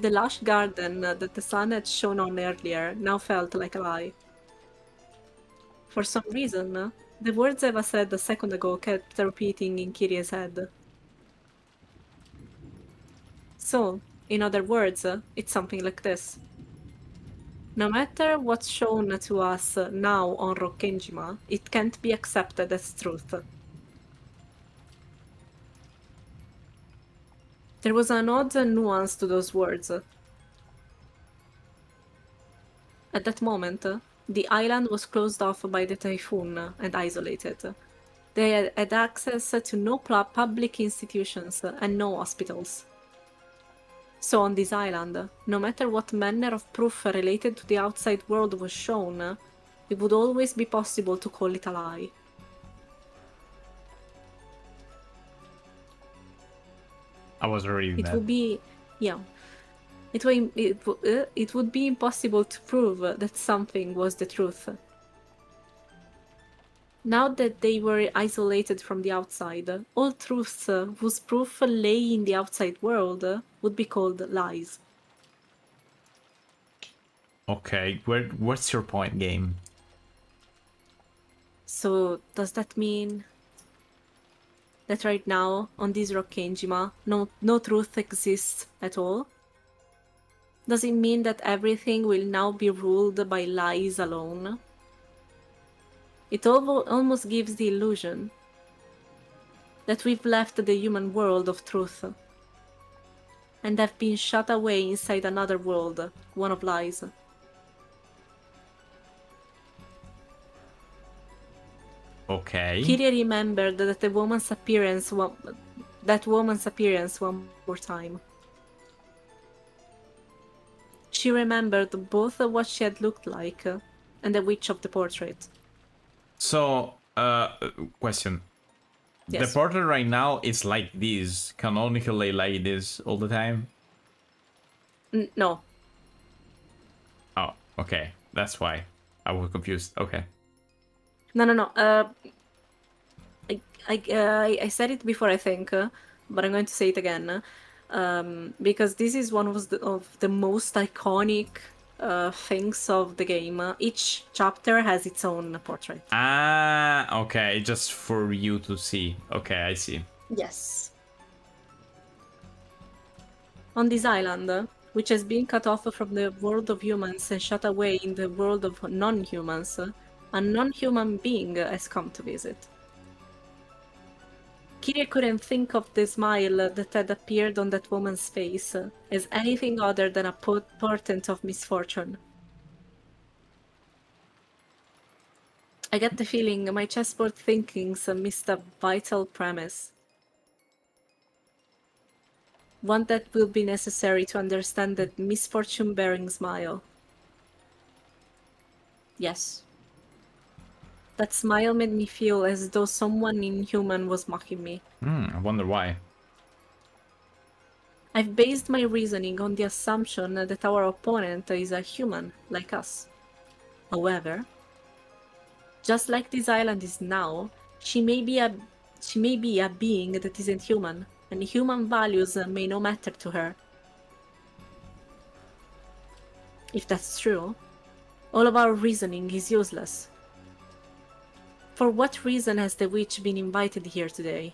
The lush garden that the sun had shone on earlier now felt like a lie. For some reason, the words Eva said a second ago kept repeating in Kyrie's head. So, in other words, it's something like this. No matter what's shown to us now on Rokkenjima, it can't be accepted as truth. There was an odd nuance to those words. At that moment, the island was closed off by the typhoon and isolated. They had access to no public institutions and no hospitals. So on this island, no matter what manner of proof related to the outside world was shown, it would always be possible to call it a lie. I was reading It that. would be, yeah. It would be impossible to prove that something was the truth. Now that they were isolated from the outside, all truths whose proof lay in the outside world would be called lies. Okay, what's your point, game? So, does that mean that right now, on this Rokkenjima, no truth exists at all? Does it mean that everything will now be ruled by lies alone? It almost gives the illusion that we've left the human world of truth and have been shut away inside another world, one of lies. Okay. Kyrie remembered that woman's appearance one more time. She remembered both what she had looked like and the witch of the portrait. So, question. Yes. The portrait right now is like this, canonically like this all the time? No. Oh, okay. That's why. I was confused. Okay. No. I said it before, I think, but I'm going to say it again. Because this is one of the most iconic things of the game. Each chapter has its own portrait. Ah, okay. Just for you to see. Okay, I see. Yes. On this island, which has been cut off from the world of humans and shut away in the world of non-humans, a non-human being has come to visit. Kyrie couldn't think of the smile that had appeared on that woman's face as anything other than a portent of misfortune. I get the feeling my chessboard thinkings missed a vital premise. One that will be necessary to understand that misfortune-bearing smile. Yes. That smile made me feel as though someone inhuman was mocking me. I wonder why. I've based my reasoning on the assumption that our opponent is a human, like us. However, just like this island is now, she may be a being that isn't human, and human values may no matter to her. If that's true, all of our reasoning is useless. For what reason has the witch been invited here today?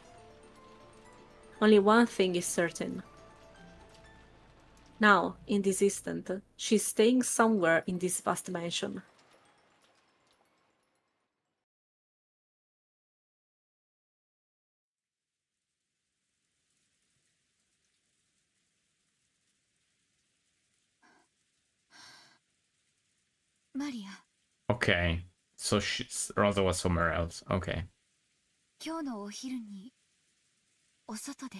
Only one thing is certain. Now, in this instant, she's staying somewhere in this vast mansion. Maria, Okay. So Rosa was somewhere else. Okay. 今日のお昼にお外で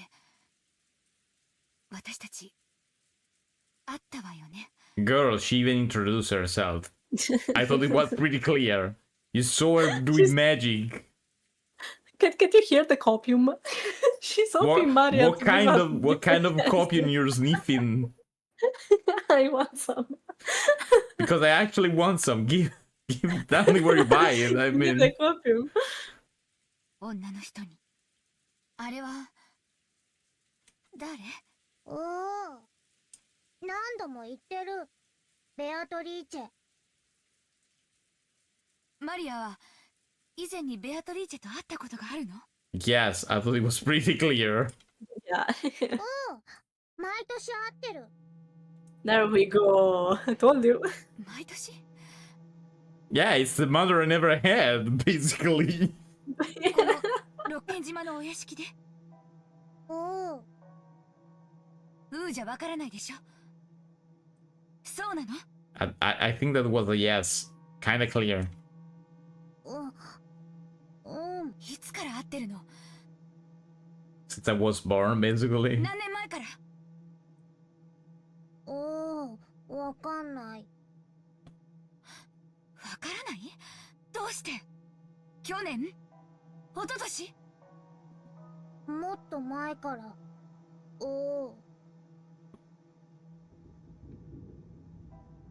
私たち会ったわよね。 Girl, she even introduced herself. I thought it was pretty clear. You saw her doing magic. Can you hear the copium? She's hoping Maria What kind of copium you're sniffing? I want some. Because I actually want some. Tell me where you buy it. I mean, the copium. 女の人に。あれは誰？おお、何度も言ってる。ベアトリーチェ。マリアは以前にベアトリーチェと会ったことがあるの？ yes, I thought it was pretty clear. Yeah. うん、毎年会ってる。There we go. I told you. 毎年？ Yeah, it's the mother I never had, basically. この六軒島のお屋敷で？おお。じゃわからないでしょ。そうなの？ I think that was a yes. Kinda clear. いつから会ってるの？ Since I was born, basically. 何年前から？おお、わかんない。わからない？どうして？去年？一昨年？もっと前から。おお。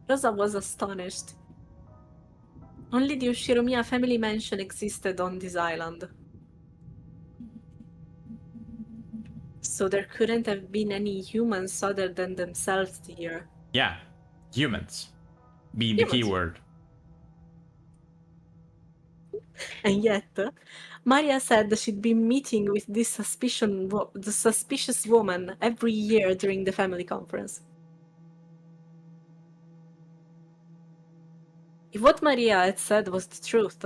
Rosa was astonished. Only the Ushiromiya family mansion existed on this island. So there couldn't have been any humans other than themselves here. Yeah, humans. Being the keyword. And yet, Maria said that she'd been meeting with this suspicious woman every year during the family conference. If what Maria had said was the truth,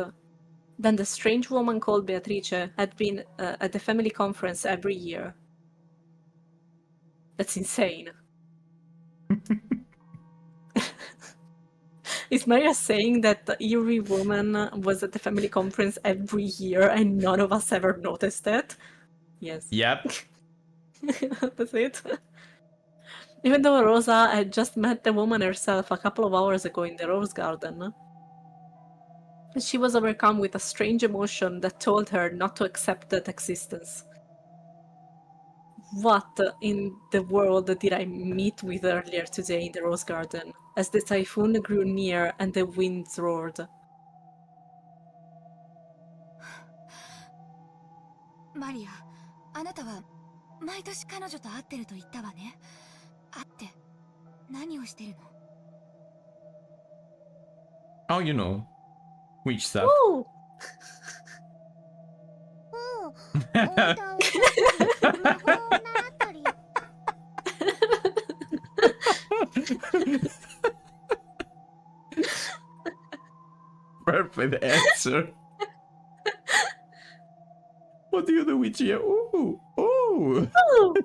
then the strange woman called Beatrice had been at the family conference every year. That's insane. Is Maria saying that the eerie woman was at the family conference every year and none of us ever noticed it? Yes. Yep. That's it. Even though Rosa had just met the woman herself a couple of hours ago in the rose garden, she was overcome with a strange emotion that told her not to accept that existence. What in the world did I meet with earlier today in the rose garden, as the typhoon grew near and the winds roared? Maria, あなたは毎年彼女と会ってると言ったわね。会って何をしてるの？ Oh, you know. Witch stuff. Ooh! おお、お歌を歌ったり、魔法を習ったり。Perfect answer. What do you do with you? Ooh, ooh. Ooh!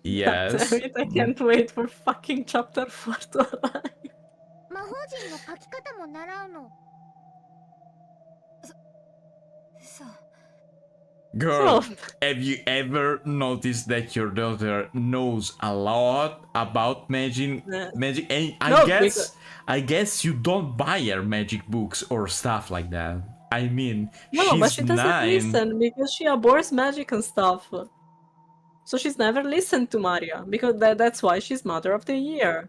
Yes. Damn it, I can't wait for fucking chapter 4 to arrive. 魔法陣の書き方も習うの。そう。Girl, So- have you ever noticed that your daughter knows a lot about magic? Yeah. Magic, and No, because- I guess you don't buy her magic books or stuff like that. I mean, No, but she's she doesn't 9. listen because she abhors magic and stuff. So she's never listened to Maria because that's why she's Mother of the Year.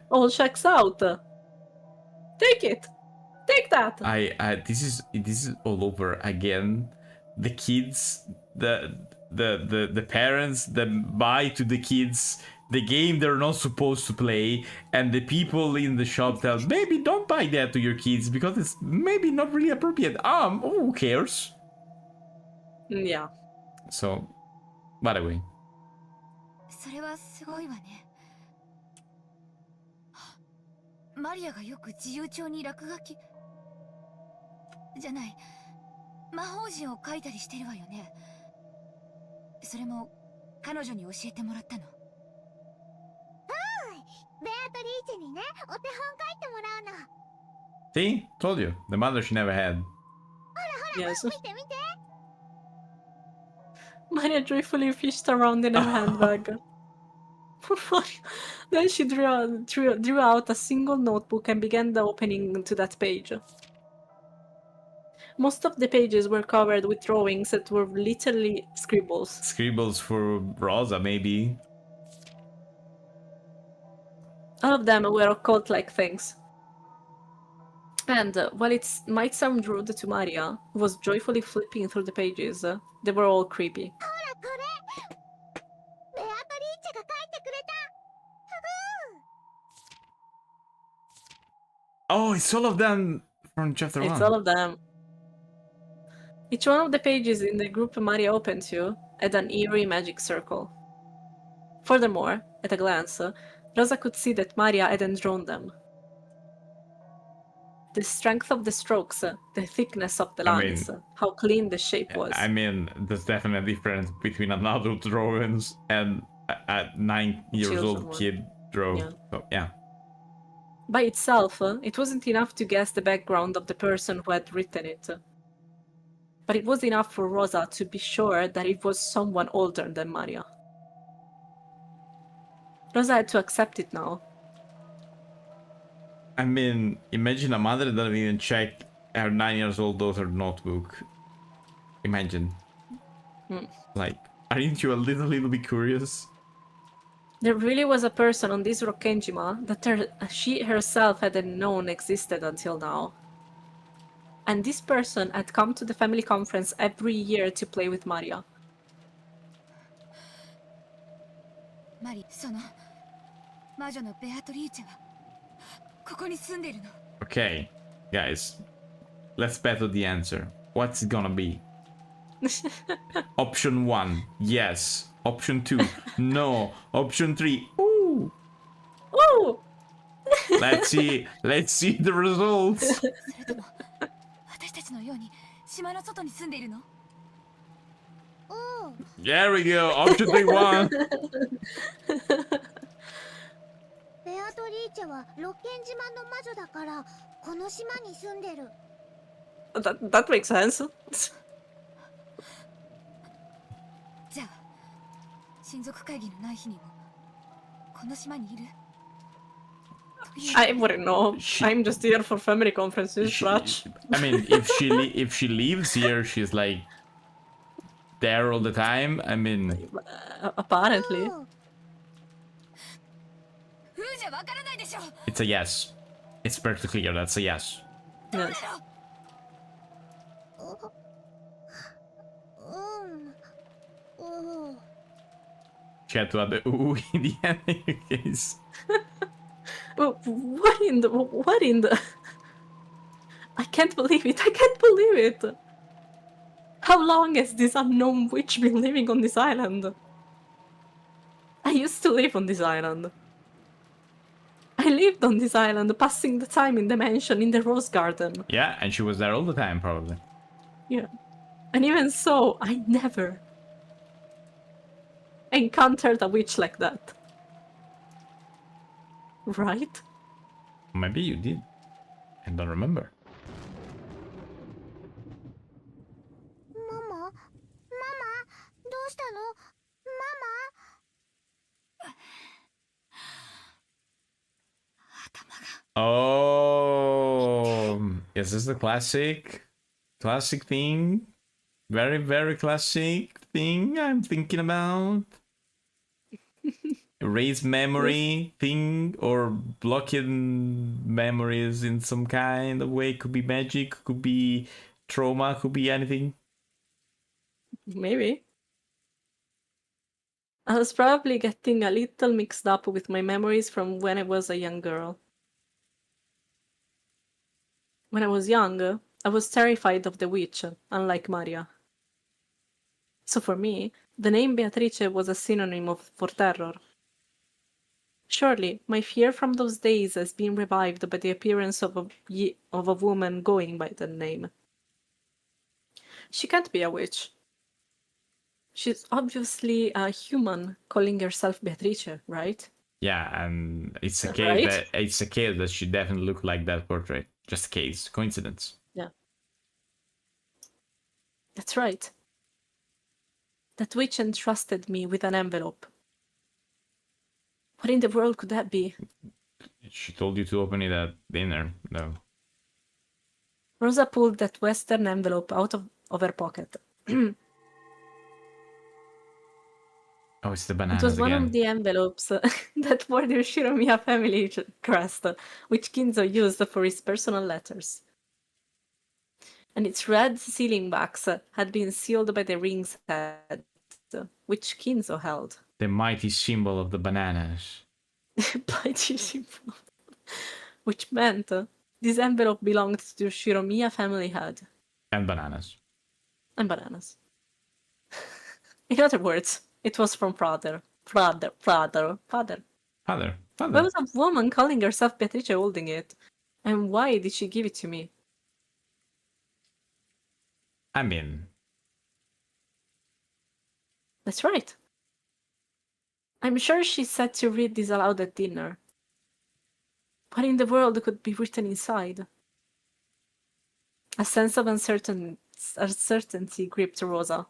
All checks out. Take it. Take that. This is all over again. The kids, the parents that buy to the kids the game they're not supposed to play, and the people in the shop tell maybe don't buy that to your kids because it's maybe not really appropriate. Who cares? Yeah. So, by the way. それはすごいわね。マリアがよく自由帳に落書きじゃない、魔法陣を書いたりしてるわよね。それも彼女に教えてもらったの。ベアトリーチェにね、お手本書いてもらうの。 See? Told you. The mother she never had. Yes. 見て見て。 Maria joyfully fished around in her handbag. Then she drew out a single notebook and began the opening to that page. Most of the pages were covered with drawings that were literally scribbles. Scribbles for Rosa, maybe. All of them were occult-like things. And while it might sound rude to Maria, who was joyfully flipping through the pages, they were all creepy. ほらこれ。ベアトリーチェが書いてくれた。 Oh, it's all of them from chapter 1. It's all of them. Each one of the pages in the group Maria opened to had an eerie magic circle. Furthermore, at a glance, Rosa could see that Maria hadn't drawn them. The strength of the strokes, the thickness of the I mean- lines, how clean the shape was. I mean, there's definitely a difference between an adult drawings and a 9 years Children old one. kid draw. Yeah. So, yeah. By itself, it wasn't enough to guess the background of the person who had written it. But it was enough for Rosa to be sure that it was someone older than Maria. Rosa had to accept it now. I mean, imagine a mother that doesn't even check her 9 years old daughter's notebook. Imagine. Hmm. Like, aren't you a little bit curious? There really was a person on this Rokkenjima that she herself hadn't known existed until now. And this person had come to the family conference every year to play with Maria. マリ、その魔女のベアトリーチェはここに住んでるの。 Okay, guys. Let's battle the answer. What's it gonna be? Option 1, yes. Option 2, no. Option 3, ooh. Ooh! Let's see the results. それとも私たちのように島の外に住んでいるの？ おう。 There we go. Option 3 won. ベアトリーチェはロッケン島の魔女だからこの島に住んでる。 That makes sense. じゃあ親族会議のない日にもこの島にいる？ I wouldn't know. She- I'm just here for family conferences, She- Raj. I mean, if she lives here, she's like there all the time. I mean, Apparently. おう。ふうじゃわからないでしょ。 it's a yes. It's pretty clear. That's a yes. どうだ Yes. ろう？うん。おう。 She had to add the ooh in the end in your case. What in the... I can't believe it. I can't believe it. How long has this unknown witch been living on this island? I used to live on this island. I lived on this island, passing the time in the mansion in the rose garden. Yeah, and she was there all the time, probably. Yeah. And even so, I never encountered a witch like that. Right? Maybe you did. I don't remember. 桃 Oh, is this the classic thing? Very, very classic thing I'm thinking about. Erase memory thing or blocking memories in some kind of way. Could be magic, could be trauma, could be anything. Maybe. I was probably getting a little mixed up with my memories from when I was a young girl. When I was young, I was terrified of the witch, unlike Maria. So for me, the name Beatrice was a synonym for terror. Surely, my fear from those days has been revived by the appearance of a woman going by that name. She can't be a witch. She's obviously a human calling herself Beatrice, right? Yeah, and it's a Right? case that she definitely looked like that portrait. Just a case, coincidence. Yeah. That's right. That witch entrusted me with an envelope. What in the world could that be? She told you to open it at dinner, though. Rosa pulled that western envelope out of her pocket. Oh, it's the It bananas was one again. of the envelopes that bore the Shiromiya family crest, which Kinzo used for his personal letters. And its red sealing box had been sealed by the ring's head, which Kinzo held. The mighty symbol of the bananas. Which meant this envelope belonged to the Shiromiya family head. And bananas. And bananas. In other words, it was from father. Why was a woman calling herself Beatrice holding it? And why did she give it to me? I mean... That's right. I'm sure she said to read this aloud at dinner. What in the world could be written inside? A sense of uncertainty gripped Rosa.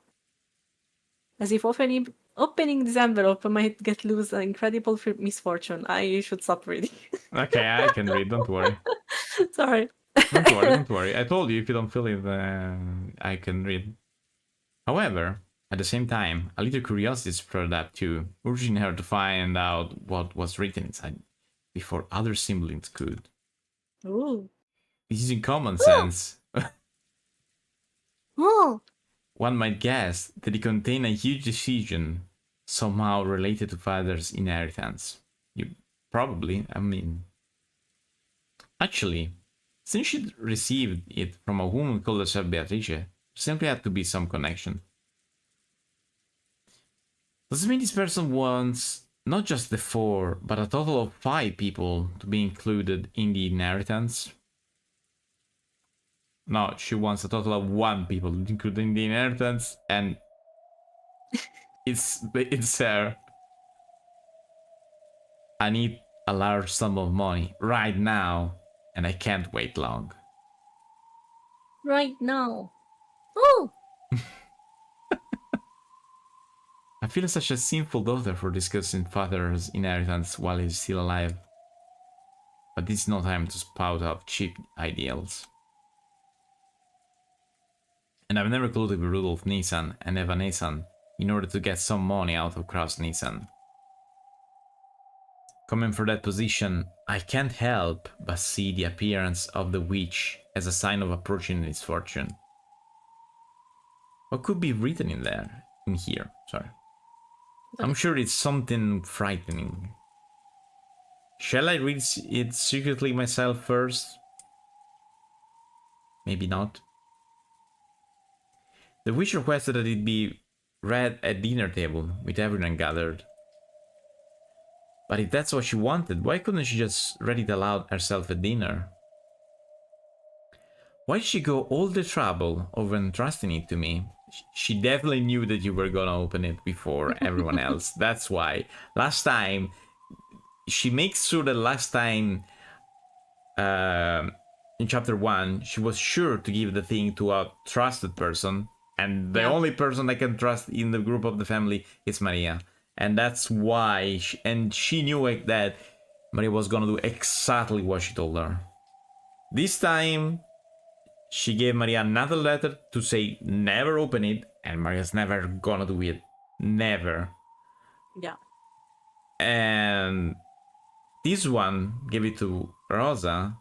As if opening this envelope might get loose an incredible misfortune. I should stop reading. Okay, I can read, don't worry. Sorry. Don't worry. I told you if you don't feel it, I can read. However, at the same time, a little curiosity spread up too, urging her to find out what was written inside before other siblings could. Ooh. Using common sense, Oh. one might guess that it contained a huge decision somehow related to father's inheritance. You probably, I mean... Actually, since she'd received it from a woman called herself Beatrice, there simply had to be some connection. Does this mean this person wants not just the 4, but a total of 5 people to be included in the inheritance? No, she wants a total of 1 people included in the inheritance, and it's her. I need a large sum of money right now, and I can't wait long. Right now. Oh! I feel such a sinful daughter for discussing father's inheritance while he's still alive. But this is no time to spout out cheap ideals. And I've never colluded with Rudolf Nissan and Eva Nissan in order to get some money out of Kraus Nissan. Coming from that position, I can't help but see the appearance of the witch as a sign of approaching misfortune. What could be written in there? In here, sorry. I'm sure it's something frightening. Shall I read it secretly myself first? Maybe not. The witch requested that it be read at dinner table with everyone gathered. But if that's what she wanted, why couldn't she just read it aloud herself at dinner? Why did she go all the trouble of entrusting it to me? She definitely knew that you were gonna open it before everyone else. That's why. Last time, she makes sure that last time, in chapter 1, she was sure to give the thing to a trusted person. And the only person I can trust in the group of the family is Maria. And that's why, she knew that Maria was gonna do exactly what she told her. This time, she gave Maria another letter to say never open it, and Maria's never gonna do it. Never. Yeah. And this one gave it to Rosa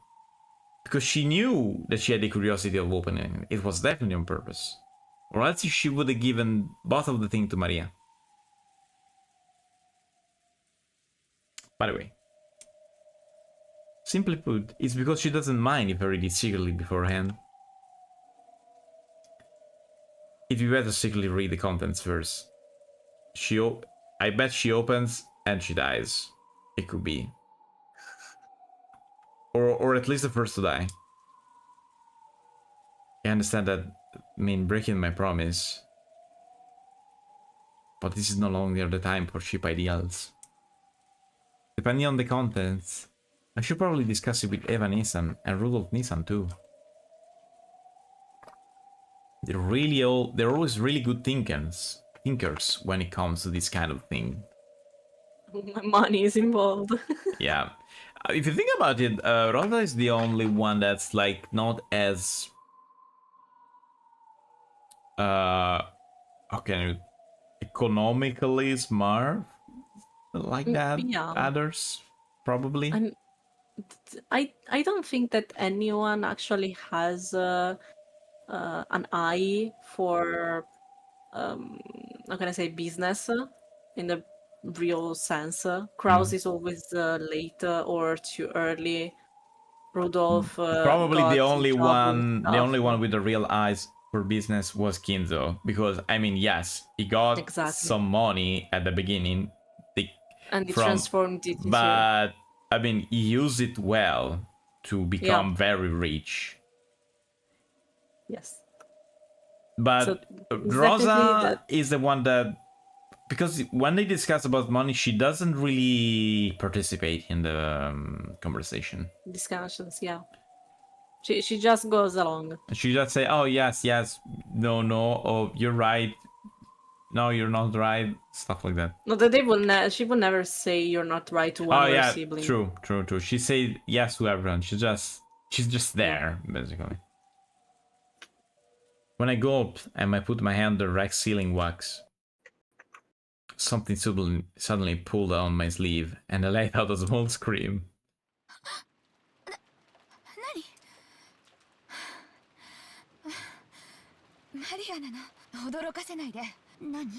because she knew that she had the curiosity of opening it. It was definitely on purpose. Or else she would have given both of the thing to Maria. By the way, simply put, it's because she doesn't mind if I read it secretly beforehand. It'd be better secretly read the contents first. I bet she opens and she dies. It could be. Or at least the first to die. I understand that breaking my promise. But this is no longer the time for cheap ideals. Depending on the contents, I should probably discuss it with Eva Nissan and Rudolf Nissan too. They're always really good thinkers when it comes to this kind of thing. Money is involved. Yeah. If you think about it, Rosa is the only one that's like not as economically smart like that. Yeah. Others probably. I don't think that anyone actually has an eye for how can I say business in the real sense. Kraus is always late or too early. Rudolph Probably got the in only trouble and one stuff. with the real eyes for business was Kinzo, because yes, he got Exactly. some money at the beginning, And he transformed it into... but he used it well to become very rich. Yes. But So it's Rosa definitely is the one that, because when they discuss about money, she doesn't really participate in the conversation. discussions, yeah. She just goes along. She just say, "Oh yes, no, oh you're right, no you're not right," stuff like that. No, that she will never say you're not right to one of her siblings. True. She said yes to everyone. She's just there, basically. When I go up and I put my hand on the rack sealing wax, something suddenly pulled on my sleeve, and I let out a small scream. マリアなの。驚かせないで。何？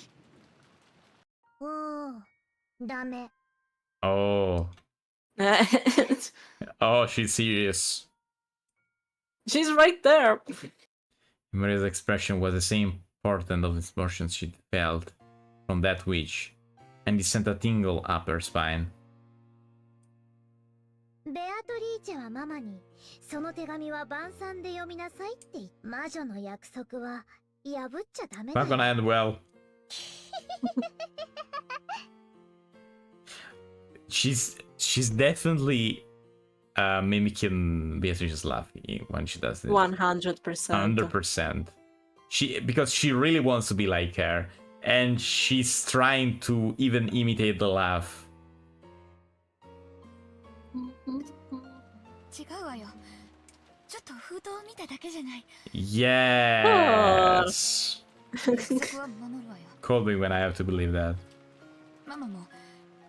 ダメ。 Oh. Oh, she's serious. She's right there. Maria's expression was the same portent of the emotions she felt from that witch, and it sent a tingle up her spine. ベアトリーチェはママに、その手紙は晩餐で読みなさいって言って、魔女の約束は破っちゃダメだよ。 Not gonna end well. She's definitely mimicking Beatrice's laugh when she does it. 100%. 100%. Because she really wants to be like her, and she's trying to even imitate the laugh. 違うわよ。ちょっと封筒を見ただけじゃない。 Yes. 約束は守るわよ。 Call me when I have to believe that. ママも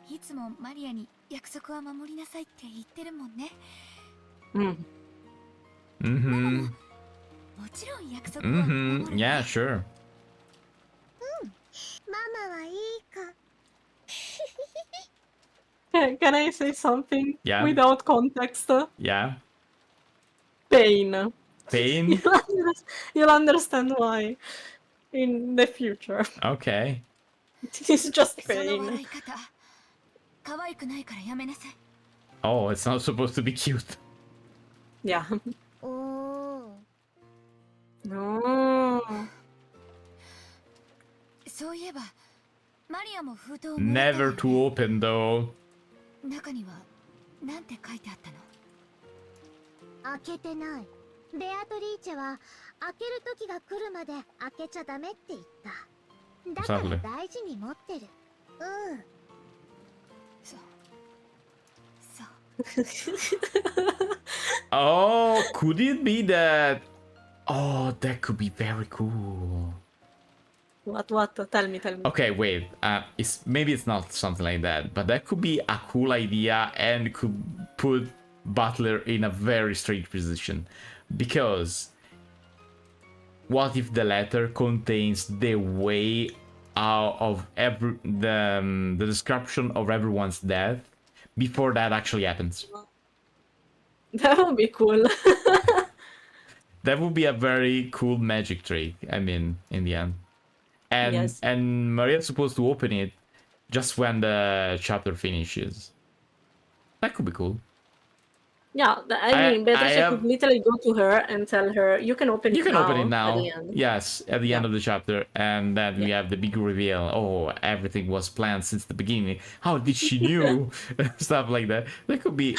いつもマリアに約束は守りなさいって言ってるもんね。Mm-hmm. もちろん約束は守る。Yeah, sure. ママはいいか。 Can I say something? Yeah. Without context? Yeah. Pain. Pain? You'll understand why in the future. Okay. It's just その笑 pain. い方、可愛くないからやめなさい。 Oh, it's not supposed to be cute. Yeah. おお。 No. そういえば、マリアも封筒をもらった Never わ to open though. 中にはなんて書いてあったの？開けてない。ベアトリーチェは開ける時が来るまで開けちゃダメって言った。だから大事に持ってる。うん。そう。Oh, could it be that? Oh, that could be very cool. What? Tell me. Okay, wait. Maybe it's not something like that, but that could be a cool idea and could put Butler in a very strange position. Because what if the letter contains the way out of the description of everyone's death before that actually happens? That would be cool. That would be a very cool magic trick. I mean, in the end. And Maria's supposed to open it just when the chapter finishes. That could be cool. Yeah, I mean, Beatrice could literally go to her and tell her, "You can open it now." You can open it now. At the end. Yes, at the end of the chapter, and then we have the big reveal. Oh, everything was planned since the beginning. How did she knew? Stuff like that. That could be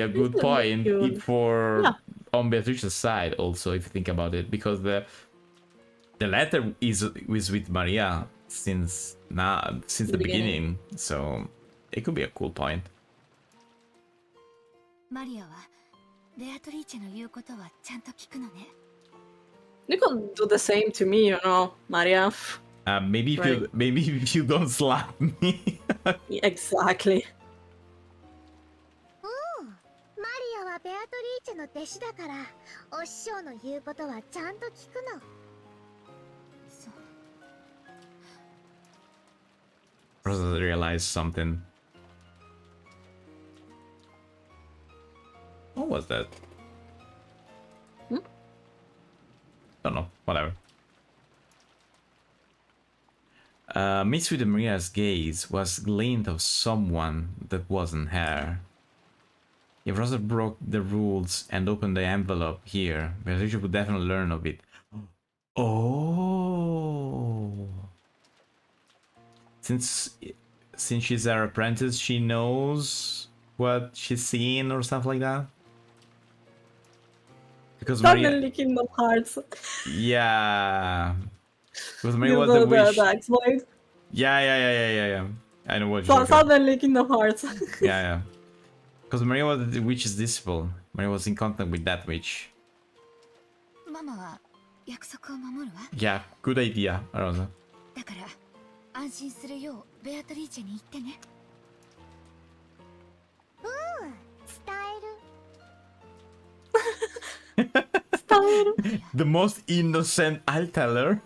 a good point for on Beatrice's side also, if you think about it, because the letter is with Maria since the beginning, so it could be a cool point. マリアはベアトリーチェの言うことはちゃんと聞くのね。 You could do the same to me, you know, Maria. Maybe if you don't slap me. Exactly. マリアはベアトリーチェの弟子だから、お師匠の言うことはちゃんと聞くの。Rosa realized something. What was that? Don't know. Whatever. Mixed with Maria's gaze was a glint of someone that wasn't her. If Rosa broke the rules and opened the envelope here, Beatrice would definitely learn of it. Oh! Since she's her apprentice, she knows what she's seeing or stuff like that. Because Suddenly Kingdom Hearts. Yeah. Because Maria was the witch. The exploit. Yeah. I know what you're Suddenly Kingdom Hearts. Yeah. Because Maria was the witch's disciple. Maria was in contact with that witch. ママは約束を守るわ。 Yeah, good idea, Rosa. だから安心するようベアトリーチェに言ってね。伝える。 The most innocent, I'll tell her.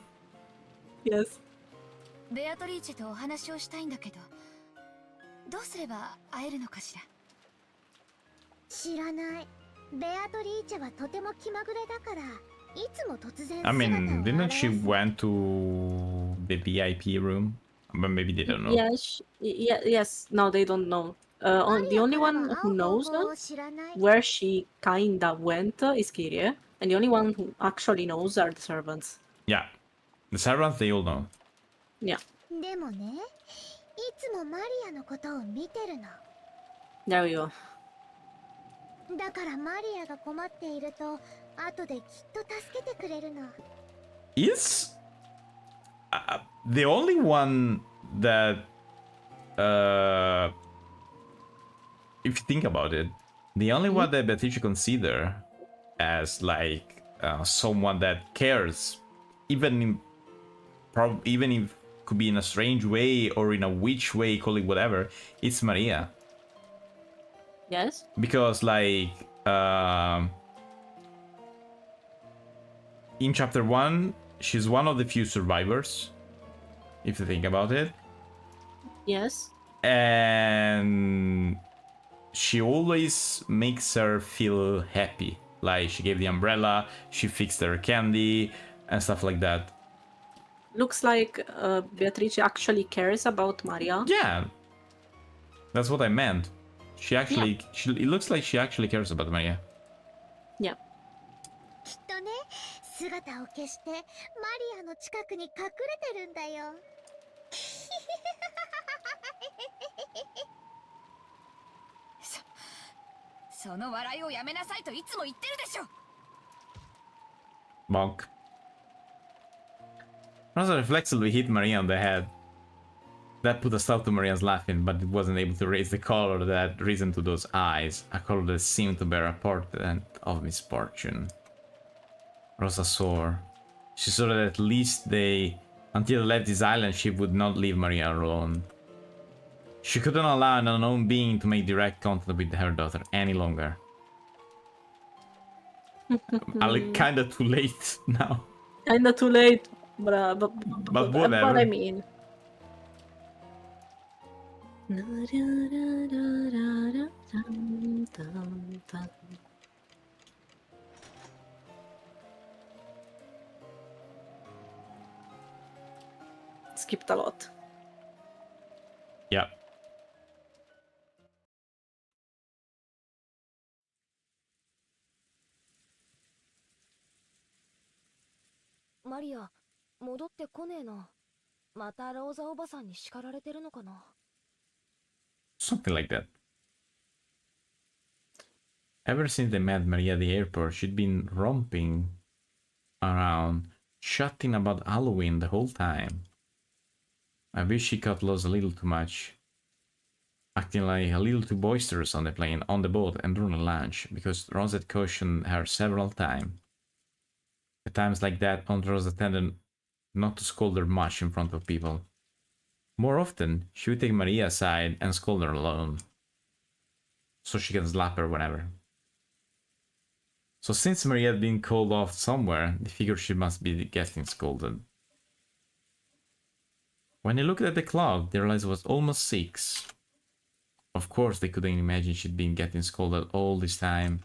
Yes. ベアトリーチェとお話をしたいんだけど、どうすれば会えるのかしら。知らない。ベアトリーチェはとても気まぐれだから、いつも突然 I mean, didn't she went to the VIP room? But maybe they don't know. Yes. No, they don't know. The only one who knows where she kinda went is Kyrie, and the only one who actually knows are the servants. Yeah. The servants, they all know. Yeah. でもね、いつもマリアのことを見てるの。 There we go. だからマリアが困っていると、後できっと助けてくれるの。 Is the only one that if you think about it, the only one that Beatrice consider as like someone that cares, even if could be in a strange way or in a witch way, call it whatever, it's Maria. Yes. Because like in chapter 1, she's one of the few survivors, if you think about it. Yes. And she always makes her feel happy. Like she gave the umbrella, she fixed her candy and stuff like that. Looks like Beatrice actually cares about Maria. Yeah, that's what I meant. It looks like she actually cares about Maria. Yeah. きっとね、姿を消してマリアの近くに隠れてるんだよ。その笑いをやめなさいといつも言ってるでしょ。 Bonk. Rosa reflexively hit Maria on the head. That put a stop to Maria's laughing, but it wasn't able to raise the color that had risen to those eyes, a color that seemed to bear a portent of misfortune. Rosa swore. She saw that at least until they left this island, she would not leave Maria alone. She couldn't allow an unknown being to make direct contact with her daughter any longer. Kinda too late now. Kinda too late, but whatever. But I mean. Skipped a lot. Yeah. マリア、戻ってこねえな。またローザおばさんに叱られてるのかな。 Something like that. Ever since they met Maria at the airport, she'd been romping around, chatting about Halloween the whole time. I wish she got lost a little too much, acting like a little too boisterous on the plane, on the boat, and during lunch, because Rose had cautioned her several times. At times like that, Aunt Rose tended not to scold her much in front of people. More often, she would take Maria aside and scold her alone, so she can slap her whenever. So since Maria had been called off somewhere, they figured she must be getting scolded. When they looked at the clock, they realized it was almost 6. Of course, they couldn't imagine she'd been getting scolded all this time.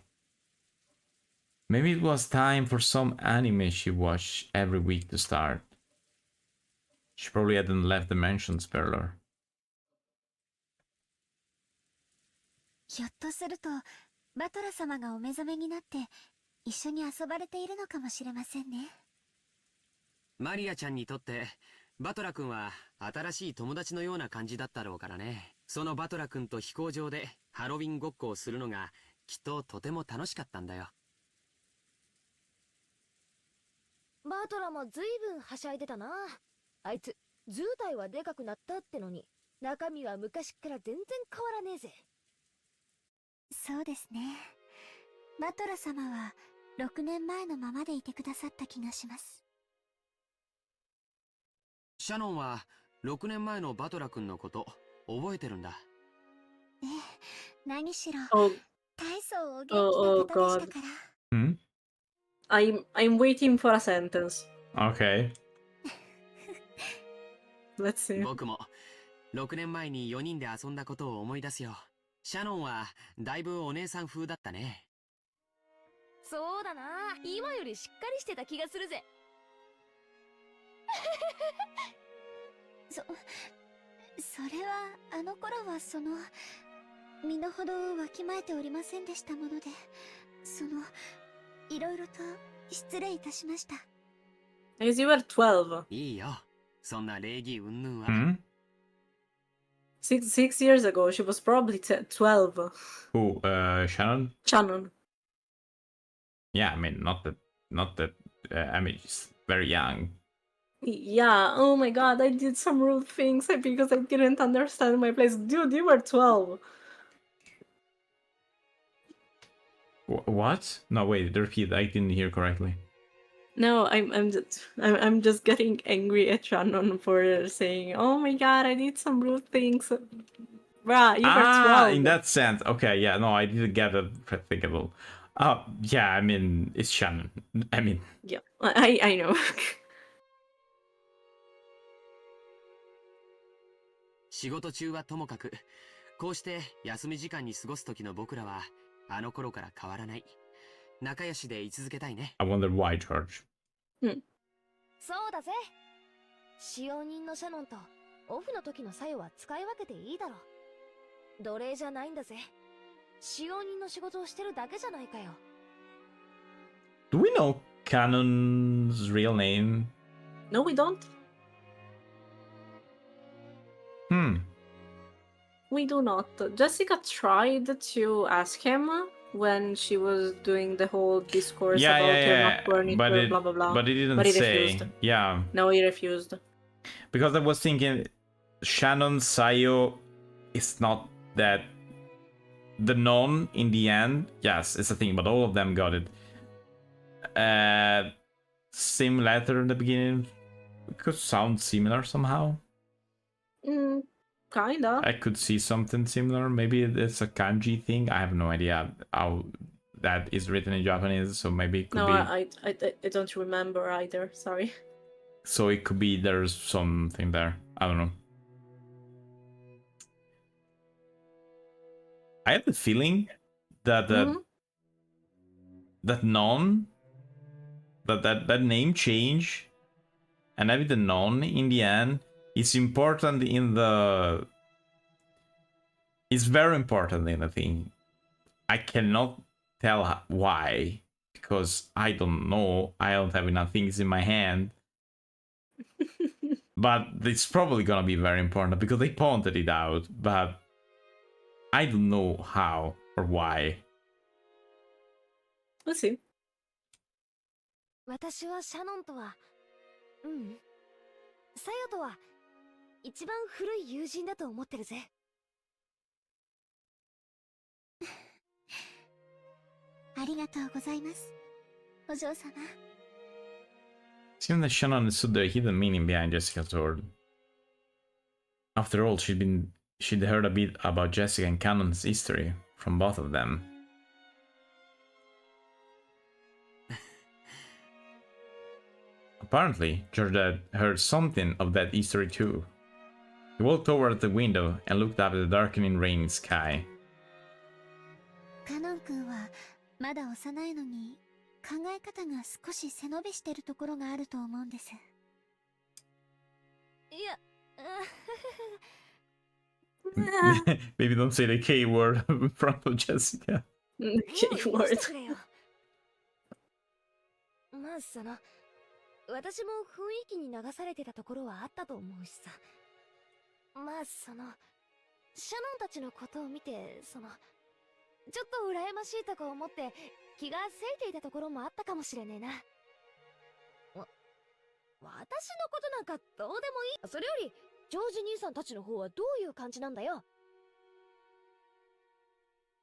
Maybe it was time for some anime she watched every week to start. She probably hadn't left the mansion parlor. ひょっとするとバトラ様がお目覚めになって一緒に遊ばれているのかもしれませんね。マリアちゃんにとってバトラ君は新しい友達のような感じだったろうからね。そのバトラ君と飛行場でハロウィンごっこをするのがきっととても楽しかったんだよ。バトラもずいぶんはしゃいでたな。あいつ図体はでかくなったってのに中身は昔から全然変わらねえぜ。そうですね。バトラ様は6年前のままでいてくださった気がします。シャノンは6年前のバトラ君のこと覚えてるんだ。ええ、何しろ、Oh, 大層お元気な方でしたから。Hmm? I'm waiting for a sentence. Okay. Let's see. 僕も6年前に4人で遊んだことを思い出すよ。シャノンはだいぶお姉さん風だったね。そうだな。今よりしっかりしてた気がするぜ。それはあの頃は身の程をわきまえておりませんでしたもので、いろいろと失礼いたしました。Because you were 12. いいよ。そんな礼儀云々は。Hmm? 6 years ago, she was probably 12. Who? Shannon? Shannon. Yeah, I mean, not that. I mean, she's very young. Yeah, oh my god, I did some rude things because I didn't understand my place. Dude, you were 12. What? No, wait. Repeat. I didn't hear correctly. No, I'm just getting angry at Shannon for saying, "Oh my god, I did some rude things." Bruh, you were 12. In that sense. Okay, yeah, no, I didn't get it practicable. Yeah, I mean, it's Shannon. I mean, Yeah, I know. 仕事中はともかく、こうして休み時間に過ごす時の僕らはあの頃から変わらない。仲良しで居続けたいね。I wonder why, George. そうだぜ。使用人のシャノンとオフの時の作用は使い分けていいだろう。奴隷じゃないんだぜ。使用人の仕事をしてるだけじゃないかよ。Do we know Cannon's real name? No, we don't. We do not. Jessica tried to ask him when she was doing the whole discourse about you're not furniture, blah blah blah. But he didn't But he say. refused. Yeah. No, he refused. Because I was thinking, Shannon Sayo is not that. The non in the end, yes, it's a thing, but all of them got it. Same letter in the beginning. It could sound similar somehow. Kinda. I could see something similar. Maybe it's a kanji thing. I have no idea how that is written in Japanese, so maybe it could be. I don't remember either. Sorry. So it could be there's something there. I don't know. I have the feeling that that non that name change and having the non in the end is important in the. It's very important in the thing. I cannot tell why, because I don't know. I don't have enough things in my hand. But it's probably gonna be very important because they pointed it out, but I don't know how or why. Let's see. 私はシャノンとは、サヨとは一番古い友人だと思ってるぜ。ありがとうございます、お嬢様。Seems that Shannon understood the hidden meaning behind Jessica's word. After all, she'd heard a bit about Jessica and Cannon's history from both of them. Apparently, George had heard something of that history too. He walked toward the window and looked up at the darkening rainy sky. カノン君はまだ幼いのに考え方が少し背伸びしてるところがあると思うんです。いや、Maybe don't say the K word in front of Jessica. K word. まあその、私も雰囲気に流されてたところはあったと思うしさ。まあその、シャノンたちのことを見て、その、ちょっと羨ましいとか思って気がせいていたところもあったかもしれねえな。私のことなんかどうでもいい。それよりジョージ兄さんたちの方はどういう感じなんだよ。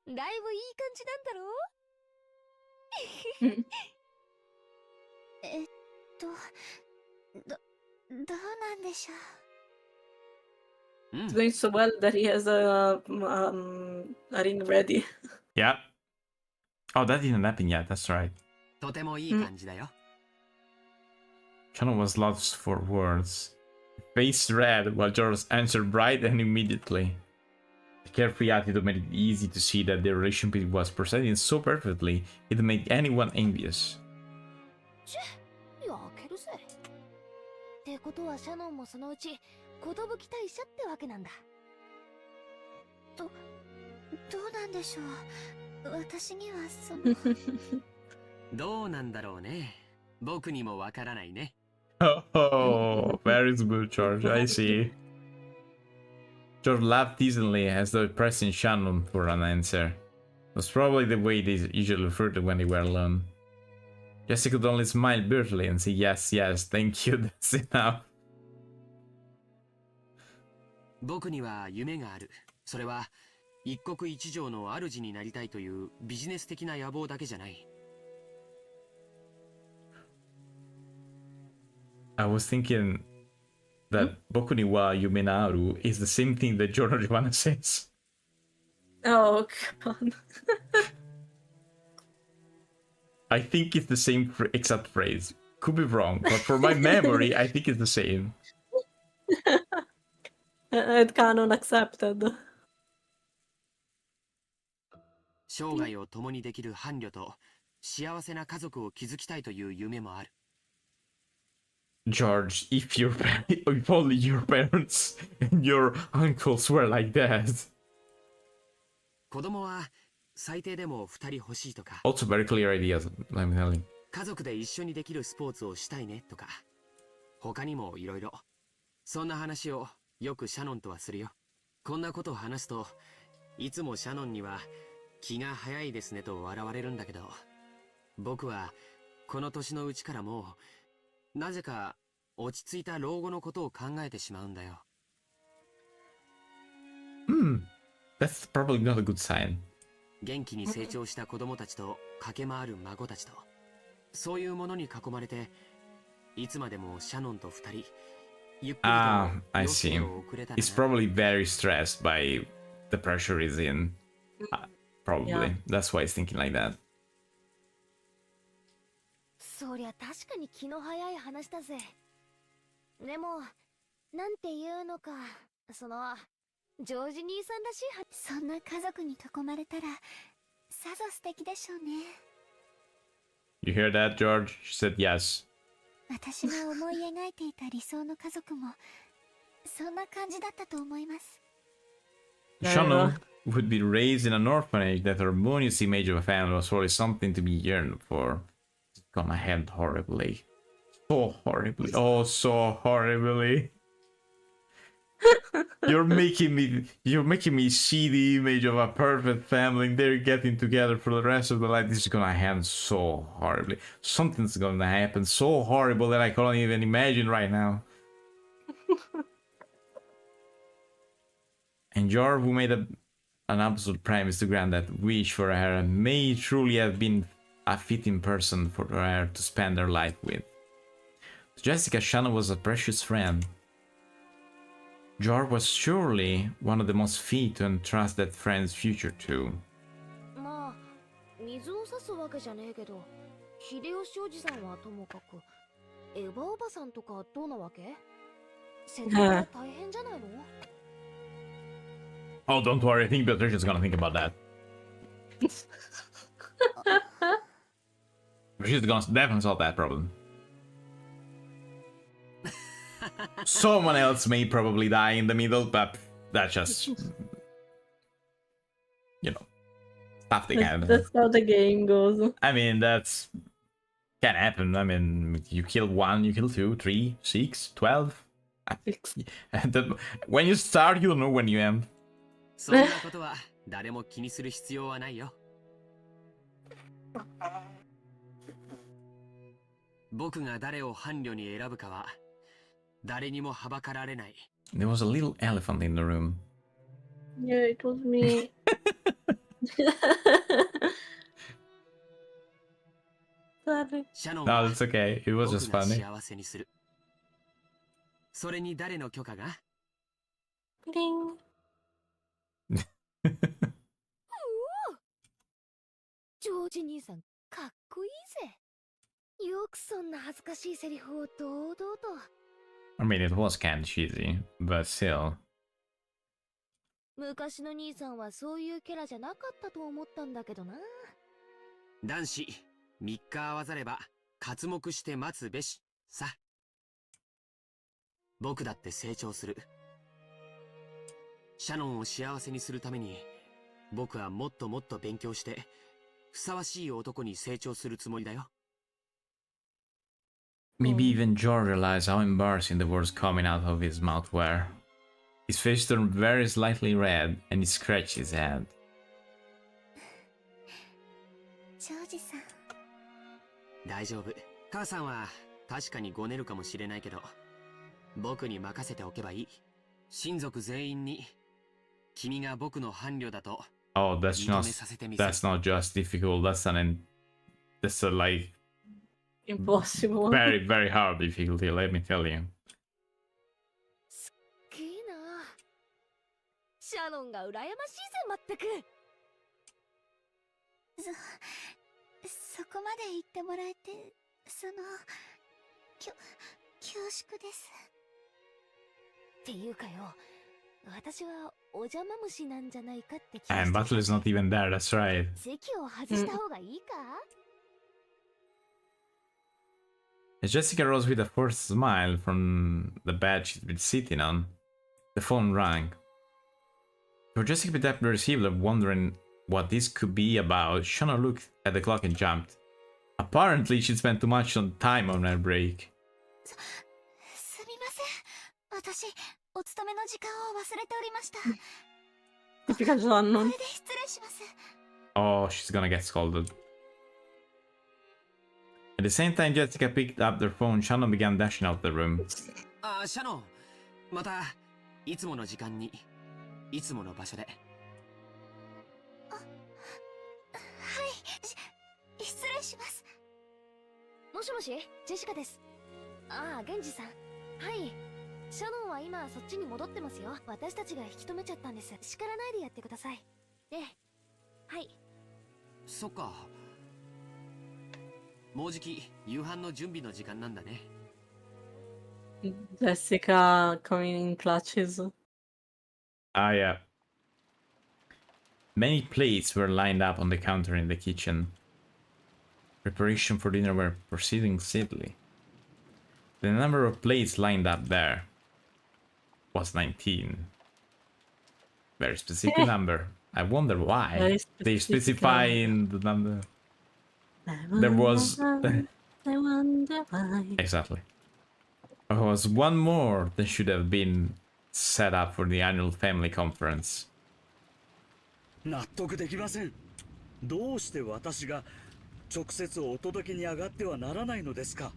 だいぶいい感じなんだろどうなんでしょう。It's going so well that he has a ring ready. Yeah. Oh, that didn't happen yet. That's right. とてもいい感じだよ。Shannon was lost for words. Face red while George answered bright and immediately. The carefree attitude made it easy to see that their relationship was proceeding so perfectly it made anyone envious. やけるぜ。ってことはシャノンもそのうち寿大社ってわけなんだ。どうなんでしょう。私にはそのどうなんだろうね。僕にもわからないね。Oh, very smooth, George. I see. George laughed teasingly as though pressing Shannon for an answer. It was probably the way they usually flirted when they were alone. Jessica could only smile brutally and say yes, yes, thank you, that's enough. 僕には夢がある。それは一国一城の主になりたいというビジネス的な野望だけじゃない。I was thinking that Boku ni wa Yume Naru is the same thing that Giorno Giovanna says. Oh, God. I think it's the same exact phrase. Could be wrong, but for my memory, I think it's the same. Canon accepted. 生涯を共にできる伴侶と幸せな家族を築きたいという夢もある。George, if only your parents and your uncles were like that. 子供は最低でも2人欲しいとか。 Also very clear ideas, let me tell you. 家族で一緒にできるスポーツをしたいねとか。他にもいろいろ。そんな話をよくシャノンとはするよ。こんなことを話すと、いつもシャノンには気が早いですねと笑われるんだけど、僕はこの年のうちからもうなぜか落ち着いた老後のことを考えてしまうんだよ。That's probably not a good sign. 元気に成長した子供たちと駆け回る孫たちと、そういうものに囲まれて、いつまでもシャノンと二人、ゆっくりと I 余 see. 生を送れたら He's な。 probably very stressed by the pressure he's in. Probably. Yeah. That's why he's thinking like that. そりゃ確かに気の早い話だぜ。でも、なんていうのか、ジョージ兄さんらしいそんな家族に囲まれたらさぞ素敵でしょうね。 You hear that, George? She said yes. 私が思い描いていた理想の家族もそんな感じだったと思います。 Shano would be raised in an orphanage. That harmonious image of a family was probably something to be yearned for. It's gonna end horribly. So horribly. Oh, so horribly. You're making me see the image of a perfect family and they're getting together for the rest of their life. This is gonna end so horribly. Something's gonna happen so horrible that I can't even imagine right now. And Jor, who made an absolute promise to grant that wish for her, may truly have been a fitting person for her to spend her life with. To Jessica, Shannon was a precious friend. Jor was surely one of the most fit to entrust that friend's future to. まあ、水を差すわけじゃねえけど、秀吉おじさんはともかく、エヴァおばさんとかどうなわけ？戦闘は大変じゃないの？ Oh, don't worry, I think Beatrice's gonna think about that. She's gonna definitely solve that problem. Someone else may probably die in the middle, but that's just, you know, stuff that can. That's how the game goes. I mean, that's can happen. I mean, you kill 1, you kill 2, 3, 6, 12. When you start, you don't know when you end. そんなことは誰も気にする必要はないよ。僕が誰を伴侶に選ぶかは誰にもはばかられない。There was a little elephant in the room. Yeah, it was me. Sorry. シャノン No, は it's okay. It was just 僕が funny. 幸せにする。それに誰の許可が？ Ding. ジョージ兄さん、かっこいいぜ。よくそんな恥ずかしいセリフを堂々と。I mean, it was kind of cheesy, but still. 昔の兄さんはそういうキャラじゃなかったと思ったんだけどな。男子、3日合わざれば刮目して待つべしさ。僕だって成長する。シャノンを幸せにするために僕はもっともっと勉強してふさわしい男に成長するつもりだよ。 Maybe even George realized how embarrassing the words coming out of his mouth were. His face turned very slightly red, and he scratched his head. ジョージさん。大丈夫。母さんは確かにごねるかもしれないけど、僕に任せておけばいい。親族全員に君が僕の伴侶だと Oh, 認めさせてみせる。 that's not just difficult. That's a like Impossible. very very hard difficulty. Let me tell you. すっげえな。シャノンが羨ましいぜ、まったく。そこまで言ってもらえて、恐縮です。っていうかよ、私はお邪魔虫なんじゃないかって気 And が Battle is not even there. That's right. 席を外した方がいいか？ As Jessica rose with a forced smile from the bed she'd been sitting on, the phone rang. For Jessica picked up the receiver, wondering what this could be about. Shana looked at the clock and jumped. Apparently, she'd spent too much time on her break. すみません。私、お勤めの時間を忘れておりました。 Typical こ Shannon. れで失礼します。 Oh, she's gonna get scolded. At the same time Jessica picked up their phone, Shannon began dashing out the room. あ、シャノン、またいつもの時間に。いつもの場所で。はい、失礼します。もしもし、ジェシカです。ああ、ゲンジさん。はい。シャノンは今そっちに戻ってますよ。私たちが引き止めちゃったんです。叱らないでやってください。ええ。はい。そっか。もうじき夕飯の準備の時間なんだね。Jessica coming in clutches. Ah, yeah. Many plates were lined up on the counter in the kitchen. Preparation for dinner were proceeding steadily. The number of plates lined up there was 19. Very specific number. I wonder why. Very They specific specify number. in the number. I There wonder was... why, I wonder why. Exactly. There was one more that should have been set up for the annual family conference. 納得できません。どうして私が直接お届けに上がってはならないのですか。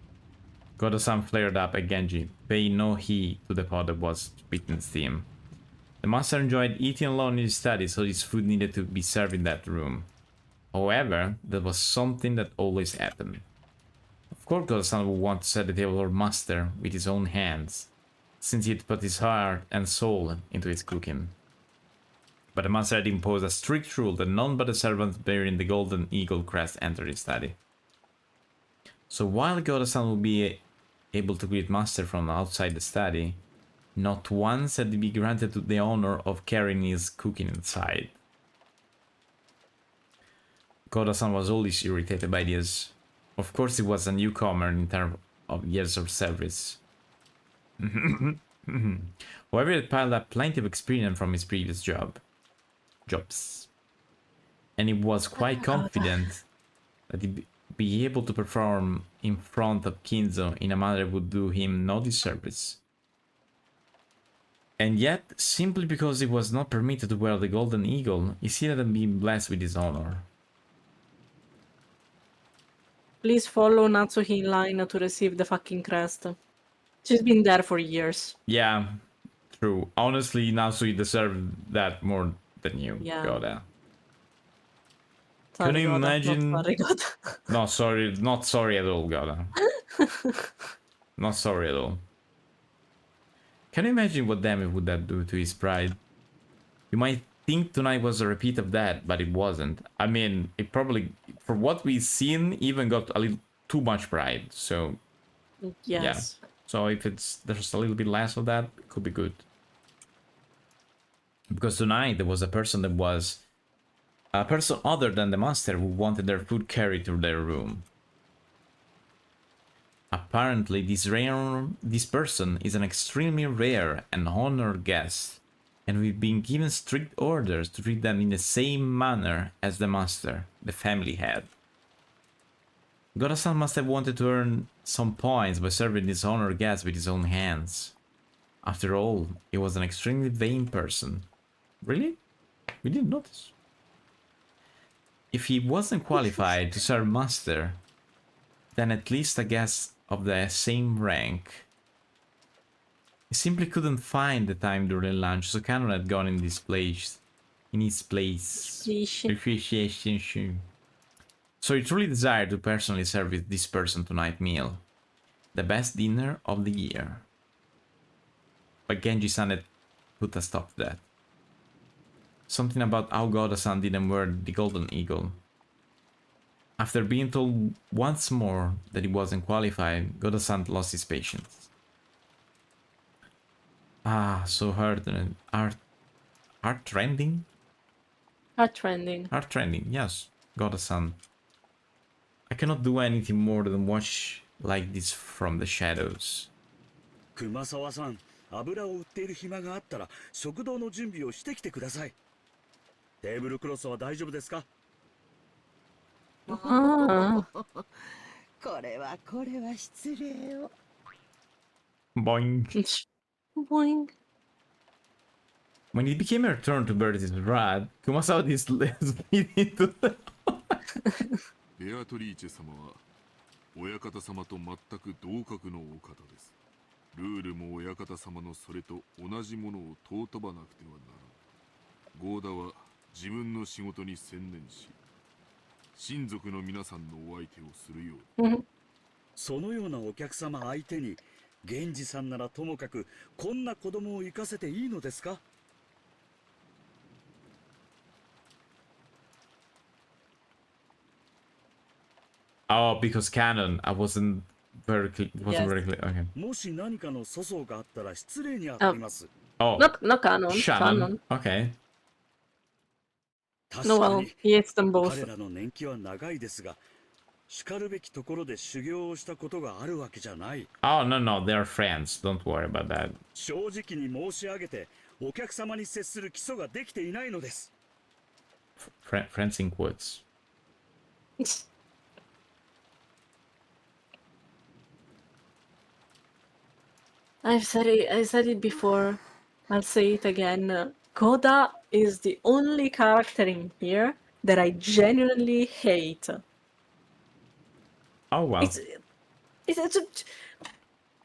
Godo-san flared up at Genji, paying no heed to the pot that was spitting steam. The master enjoyed eating alone in his study, so his food needed to be served in that room. However, there was something that always happened. Of course, Godo-san would want to set the table for master with his own hands, since he had put his heart and soul into his cooking. But the master had imposed a strict rule that none but the servants bearing the golden eagle crest entered his study. So while Godo-san would be able to greet master from outside the study, not once had he been granted the honor of carrying his cooking inside. Godo-san was always irritated by this. Of course, he was a newcomer in terms of years of service. However, he had piled up plenty of experience from his previous jobs. And he was quite confident that he'd be able to perform in front of Kinzo in a manner that would do him no disservice. And yet, simply because he was not permitted to wear the golden eagle, he still hadn't been blessed with his honor. Please follow Natsuhi in line to receive the fucking crest. She's been there for years. Yeah, true. Honestly, Nasui deserved that more than you, Yeah. Goda. Sorry, Can you Goda, imagine? not sorry, Goda. No, sorry, not sorry at all, Goda. Not sorry at all. Can you imagine what damage would that do to his pride? You might think tonight was a repeat of that, but it wasn't. I mean, it probably, for what we've seen, even got a little too much pride. So, Yes. yeah. So if there's a little bit less of that, it could be good. Because tonight there was a person other than the master who wanted their food carried to their room. Apparently, this person is an extremely rare and honored guest, and we've been given strict orders to treat them in the same manner as the master, the family head. Goda-san must have wanted to earn some points by serving this honored guest with his own hands. After all, he was an extremely vain person. Really? We didn't notice. If he wasn't qualified to serve master, then at least a guest of the same rank. He simply couldn't find the time during lunch, so Canon had gone in his place. So he truly desired to personally serve with this person tonight's meal. The best dinner of the year. But Genji-san had put a stop to that. Something about how Goda-san didn't wear the golden eagle. After being told once more that he wasn't qualified, Goda-san lost his patience. Ah, so heart-rending. Heart-rending, yes. Goda-san. I cannot do anything more than watch like this from the shadows. 熊沢さん、油を売っている暇があったら食堂の準備をしてきてください。テーブルクロスは大丈夫ですか？Ah. これは失礼を。 Boing. Boing. When it became her turn to bear his wrath, Kumasawa slid into the... ベアトリーチェ様は親方様と全く同格のお方です。ルールも親方様のそれと同じものを尊ばなくてはなら合田は自分の仕事に専念し、親族の皆さんのお相手をするように。そのようなお客様相手に源氏さんならともかくこんな子供を生かせていいのですか？ Oh, because canon. I wasn't very clear. Wasn't very clear. Okay. もし何かの粗相があったら失礼に当たります。 Oh, Not canon. Shannon. Okay. 確 No, か well, に he hates them both. 彼らの年季は長いですが、しかるべきところで修行をしたことがあるわけじゃない。 Oh, no, no. They're friends. Don't worry about that. 正直に申し上げて、お客様に接する基礎ができていないのです。 Friends in quotes. I said it before. I'll say it again. Koda is the only character in here that I genuinely hate. Oh, well.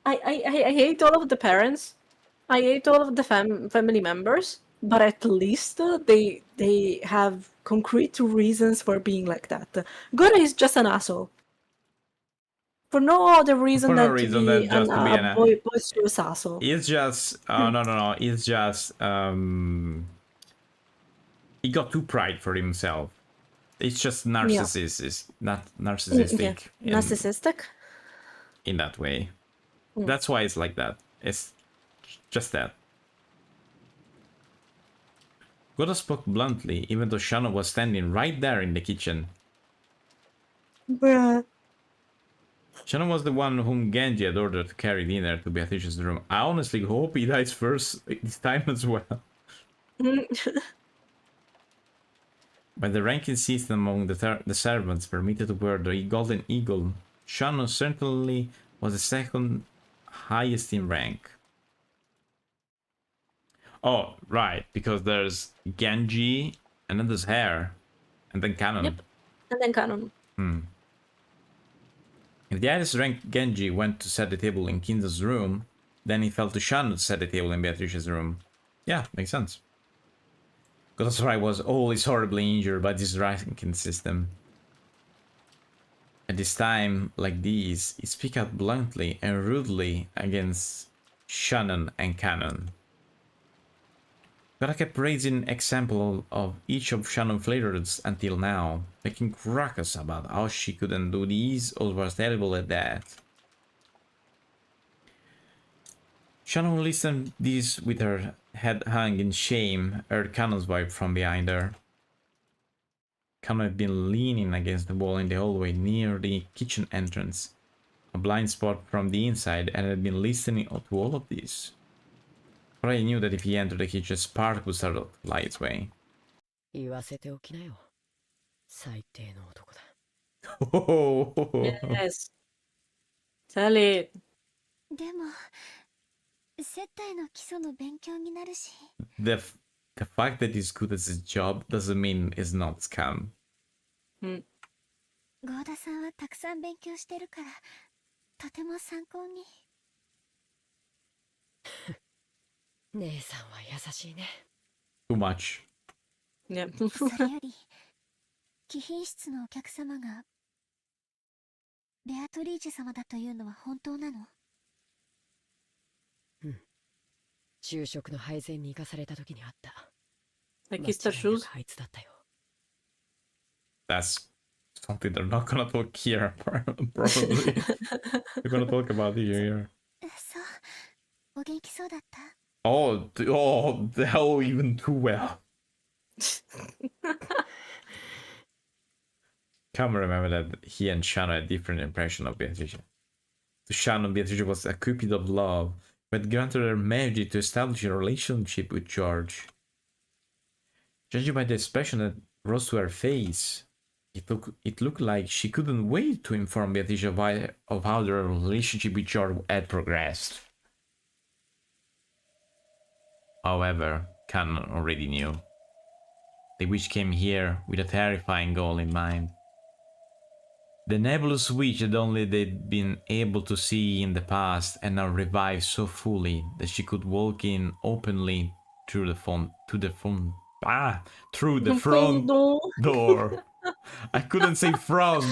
I hate all of the parents. I hate all of the family members. But at least they have concrete reasons for being like that. Koda is just an asshole. For no other reason For no than reason to be than just to be an boisterous asshole. It's just no. It's just he got too pride for himself. It's just narcissistic, not narcissistic. Yeah. Narcissistic. In that way. That's why it's like that. It's just that. Goda spoke bluntly, even though Shannon was standing right there in the kitchen. Bruh. Shannon was the one whom Genji had ordered to carry dinner to Beatrice's room. I honestly hope he dies first this time as well. By the ranking system among the servants permitted to wear the Golden Eagle, Shannon certainly was the second highest in rank. Oh, right, because there's Genji, and then there's Hair, and then Canon. Yep, and then Canon. If the highest ranked Genji went to set the table in Kinza's room, then he fell to Shannon to set the table in Beatrice's room. Yeah, makes sense. Because I was always horribly injured by this ranking system. At this time, like these, he speak out bluntly and rudely against Shannon and Canon. But I kept raising example of each of Shannon flavors until now, making ruckus about how she couldn't do these or was terrible at that. Shannon listened this with her head hung in shame, heard Cannon's wife from behind her. Cannon had been leaning against the wall in the hallway near the kitchen entrance, a blind spot from the inside, and had been listening to all of this. But I knew that if he entered the kitchen, spark would start to fly its way. Yes. Tell it. でも接待の基礎の勉強になるし。 The fact that he's good at his job doesn't mean he's not scam. 合田さんはたくさん勉強してるからとても参考に。姉さんは優しいね。 Too much. Yeah. それより貴賓室のお客様がベアトリーチェ様だというのは本当なの？うん。昼食の配膳に行かされた時にあった。I kissed her shoes. あいつだったよ。That's something they're not gonna talk here, probably. They're gonna talk about it here. そう、お元気そうだった？ Oh, even too well. Come remember that he and Shannon had different impression of Beatrice. To Shannon, Beatrice was a cupid of love, who had granted her marriage to establish a relationship with George. Judging by the expression that rose to her face, it looked like she couldn't wait to inform Beatrice of how their relationship with George had progressed. However, Canon already knew. The witch came here with a terrifying goal in mind. The nebulous witch that only they'd been able to see in the past and now revived so fully that she could walk in openly through the phone through the front door. I couldn't say front.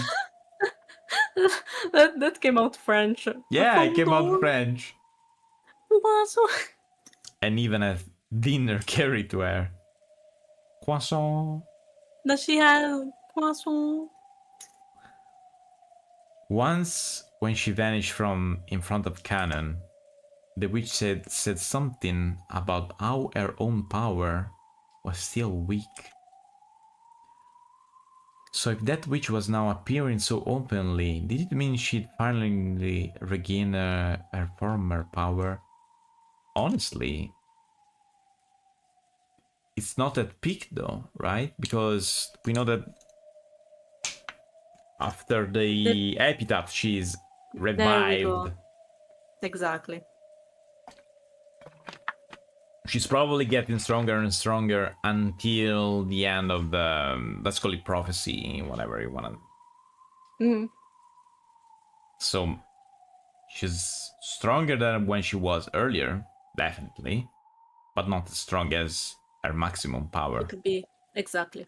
that came out French. Yeah, it came out French. Croissant. And even a dinner carried to her. Croissant. Does she have croissant? Once, when she vanished from in front of Cannon, the witch said something about how her own power was still weak. So if that witch was now appearing so openly, did it mean she'd finally regain her former power? Honestly, it's not at peak though, right? Because we know that after the epitaph, she's revived. There we go. Exactly. She's probably getting stronger and stronger until the end of the, let's call it prophecy, whatever you want to. So she's stronger than when she was earlier, definitely, but not as strong as her maximum power. It could be, exactly.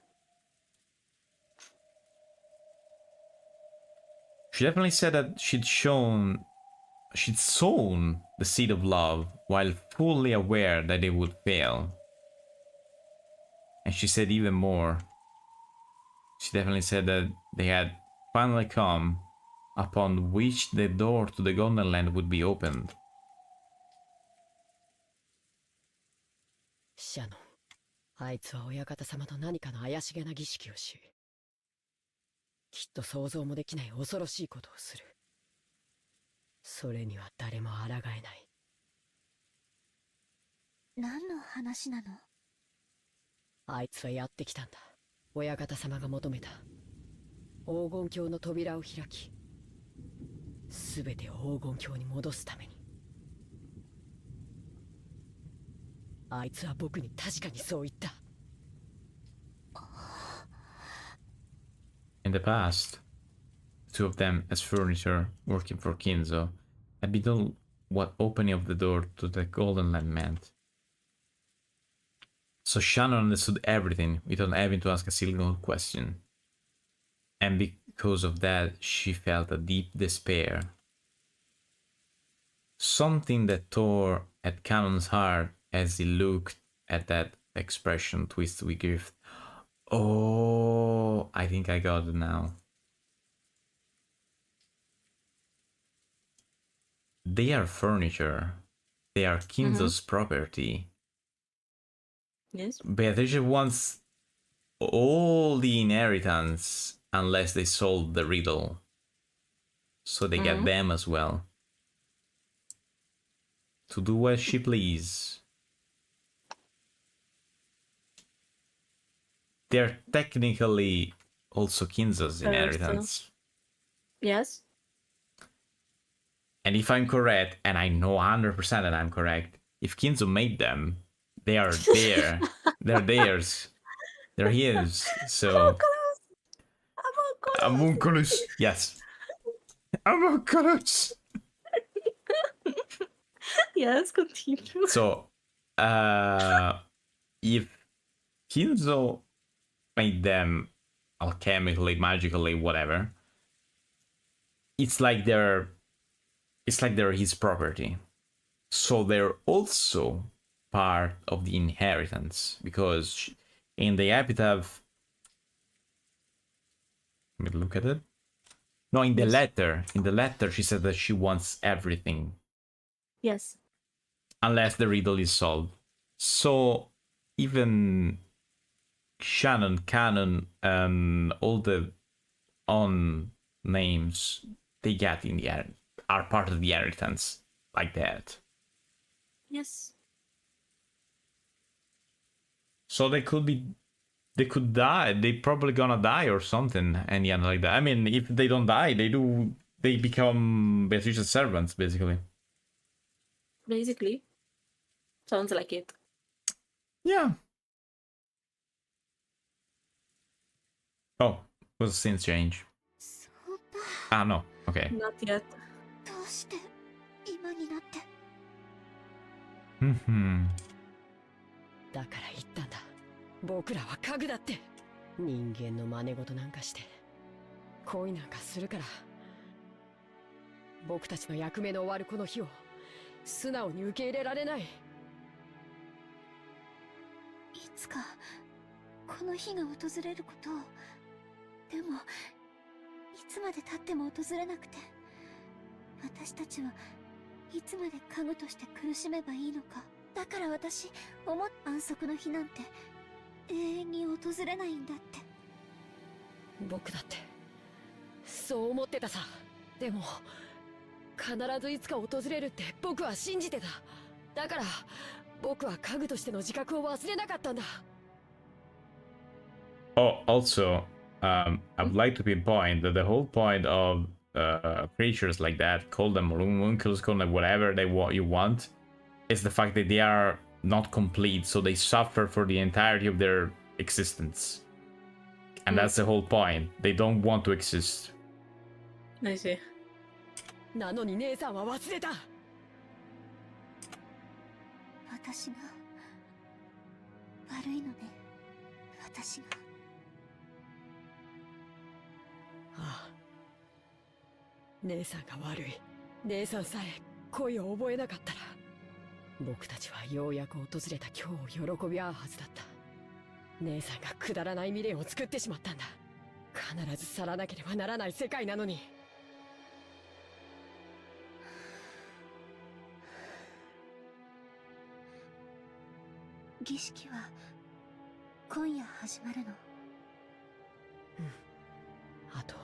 She definitely said that she'd sown the seed of love while fully aware that it would fail. And she said even more. She definitely said that they had finally come upon which the door to the Golden Land would be opened. シャノン、あいつは親方様と何かの怪しげな儀式をし、きっと想像もできない恐ろしいことをする。それには誰も抗えない。何の話なの？あいつはやってきたんだ。親方様が求めた黄金鏡の扉を開き、すべてを黄金鏡に戻すために。あいつは僕に確かにそう言った。In the past, the two of them as furniture working for Kinzo had been told what opening of the door to the Golden Land meant. So Shannon understood everything without having to ask a single question. And because of that, she felt a deep despair. Something that tore at Cannon's heart as he looked at that expression twisted with grief. Oh, I think I got it now. They are furniture. They are Kinzo's property. Yes. Beatrice wants all the inheritance unless they solve the riddle. So they get them as well. To do as she please. They're technically also Kinzo's inheritance. Yes. And if I'm correct, and I know 100% that I'm correct, if Kinzo made them, they are there. They're theirs. They're his. So. Amunculus. Yes. Amunculus. Yes, continue. So, if Kinzo made them alchemically, magically, whatever, it's like they're his property. So they're also part of the inheritance, because in the epitaph, let me look at it. No, in the letter, she said that she wants everything. Yes. Unless the riddle is solved. So even Shannon, Cannon, and all the on names they get in the are part of the inheritance, like that. Yes. So they could die. They probably gonna die or something, and yeah, like that. I mean, if they don't die, they become Beatrice's servants, basically. Basically. Sounds like it. Yeah. Oh, was a scene change. Ah, no. Okay. Not yet. どうして今になって。Mm-hmm. だから言ったんだ。僕らは家具だって。人間の真似事なんかして恋なんかするから、僕たちの役目の終わるこの日を素直に受け入れられない。いつかこの日が訪れることを。でもいつまで経っても訪れなくて、私たちはいつまで家具として苦しめばいいのか。だから私安息の日なんて永遠に訪れないんだって。僕だってそう思ってたさ。でも必ずいつか訪れるって僕は信じてた。だから僕は家具としての自覚を忘れなかったんだ。Oh, also, I would like to pinpoint that the whole point of creatures like that, call them homuncles, call them whatever you want, is the fact that they are not complete, so they suffer for the entirety of their existence. And that's the whole point. They don't want to exist. I see. なのに姉さんは忘れた。私が悪いのね。私が。ああ、姉さんが悪い。姉さんさえ恋を覚えなかったら、僕たちはようやく訪れた今日を喜び合うはずだった。姉さんがくだらない未練を作ってしまったんだ。必ず去らなければならない世界なのに。儀式は今夜始まるの。あと、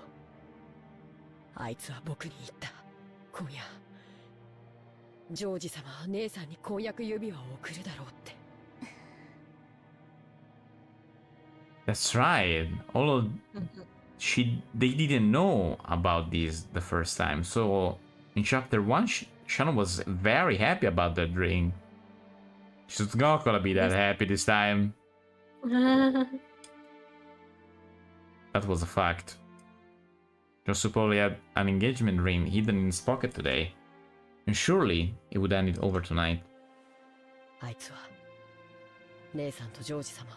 あいつは僕に言った。今夜ジョージ様は姉さんに婚約指輪を贈るだろうって。That's right. They didn't know about this the first time. So in chapter 1, Shannon was very happy about that ring. She's not gonna be that happy this time. That was a fact. Josu probably had an engagement ring hidden in his pocket today. And surely it would end it over tonight. あいつは姉さんとジョージ様を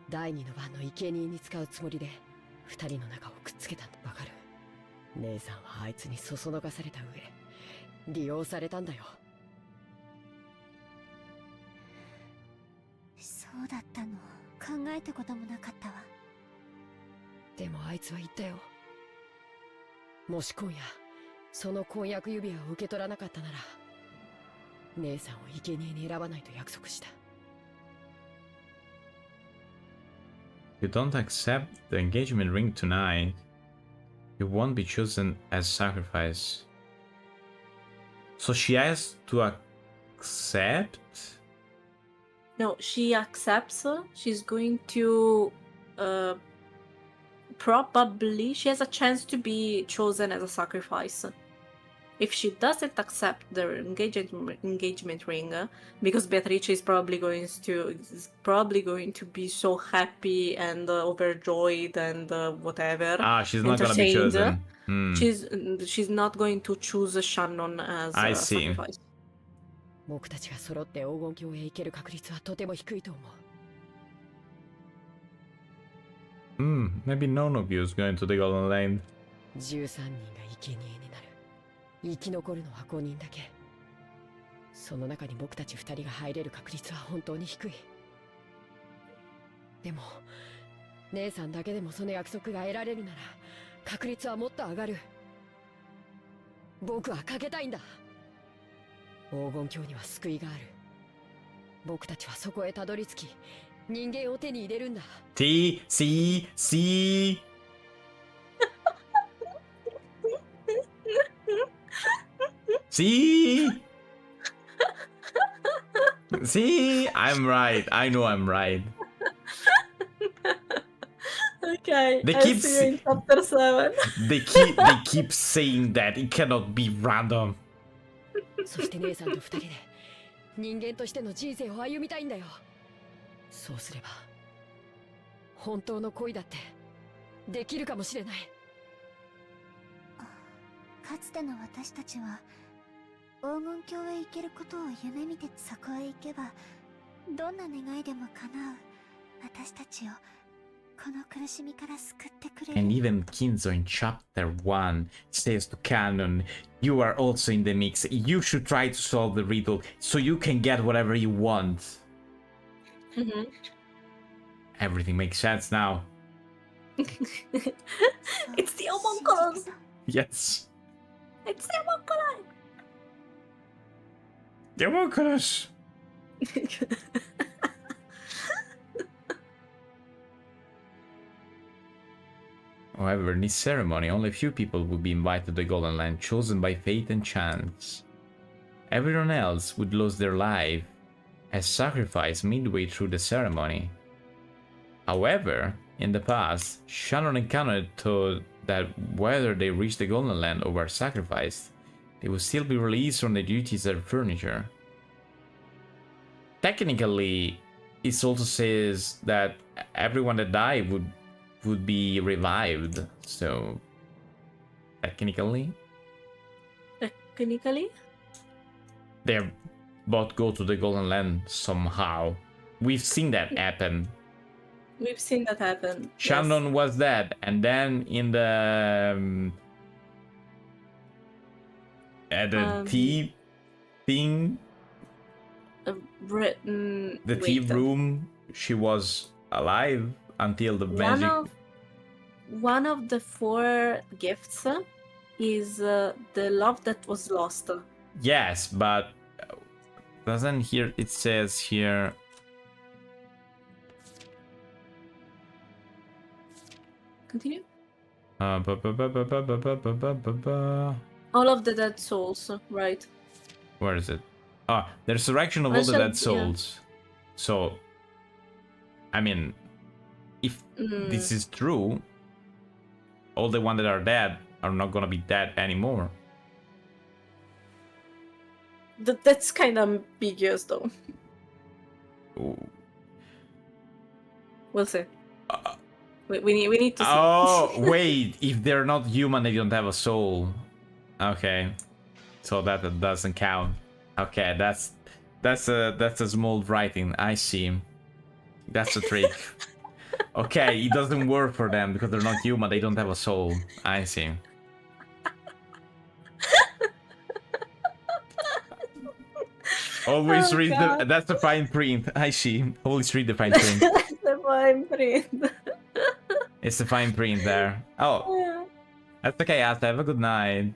第二の番の生贄に使うつもりで二人の仲をくっつけたんだ。わかる？姉さんはあいつにそそのかされた上利用されたんだよ。そうだったの。考えたこともなかったわ。でもあいつは言ったよ。もし今夜その婚約指輪を受け取らなかったなら、姉さんを生贄に選ばないと約束した。If you don't accept the engagement ring tonight, you won't be chosen as sacrifice. So she has to accept? No, she accepts. She's going to probably she has a chance to be chosen as a sacrifice. If she doesn't accept the engagement ring, because Beatrice is probably going to be so happy and overjoyed and whatever. She's not gonna be chosen. She's not going to choose Shannon as a sacrifice. 僕たちが揃って黄金鏡へ行ける確率はとても低いと思う。Maybe none of you is going to the Golden Lane. 13人が生贄になる。生き残るのは5人だけ。その中に僕たち2人が入れる確率は本当に低い。でも姉さんだけでもその約束が得られるなら確率はもっと上がる。僕はかけたいんだ。黄金鏡には救いがある。僕たちはそこへたどり着き、人間を手に入れるんだ。T C C See? See? I'm right. I know I'm right. Okay, They I'll keep see you in chapter 7. They keep saying that it cannot be random. そして姉さんと2人で人間としての人生を歩みたいんだよ。そうすれば本当の恋だってできるかもしれない。かつての私たちは黄金鏡へ行けることを夢見て、そこへ行けばどんな願いでも叶う私たちをこの苦しみから救ってくれ And る。 even Kinzo in chapter 1 says to Canon, you are also in the mix. You should try to solve the riddle so you can get whatever you want. Everything makes sense now. It's the homunculus! Yes. It's the homunculus! The homunculus! However, in this ceremony, only a few people would be invited to the Golden Land, chosen by fate and chance. Everyone else would lose their life as sacrifice midway through the ceremony. However, in the past, Shannon and Canon thought that whether they reached the Golden Land or were sacrificed, they would still be released from their duties as furniture. Technically, it also says that everyone that died would be revived, so technically they both go to the Golden Land somehow. We've seen that happen. We've seen that happen. Shannon was dead, and then in the at the tea thing, the tea room, she was alive until the magic. One of the 4 gifts is the love that was lost. Yes, but doesn't here it says here. Continue. All All of the dead souls, right? Where is it? Ah, the resurrection of all the dead souls. So, I mean, if this is true, all the ones that are dead are not gonna be dead anymore. That's kind of ambiguous, though. Ooh. We'll see. We need to see. Oh, wait, if they're not human, they don't have a soul. Okay, so that doesn't count. Okay, that's a small writing. I see. That's a trick. Okay, it doesn't work for them because they're not human. They don't have a soul. I see. Always read the. That's the fine print. I see. Always read the fine print. The fine print. It's the fine print there. Oh, that's okay. Asta. Have a good night.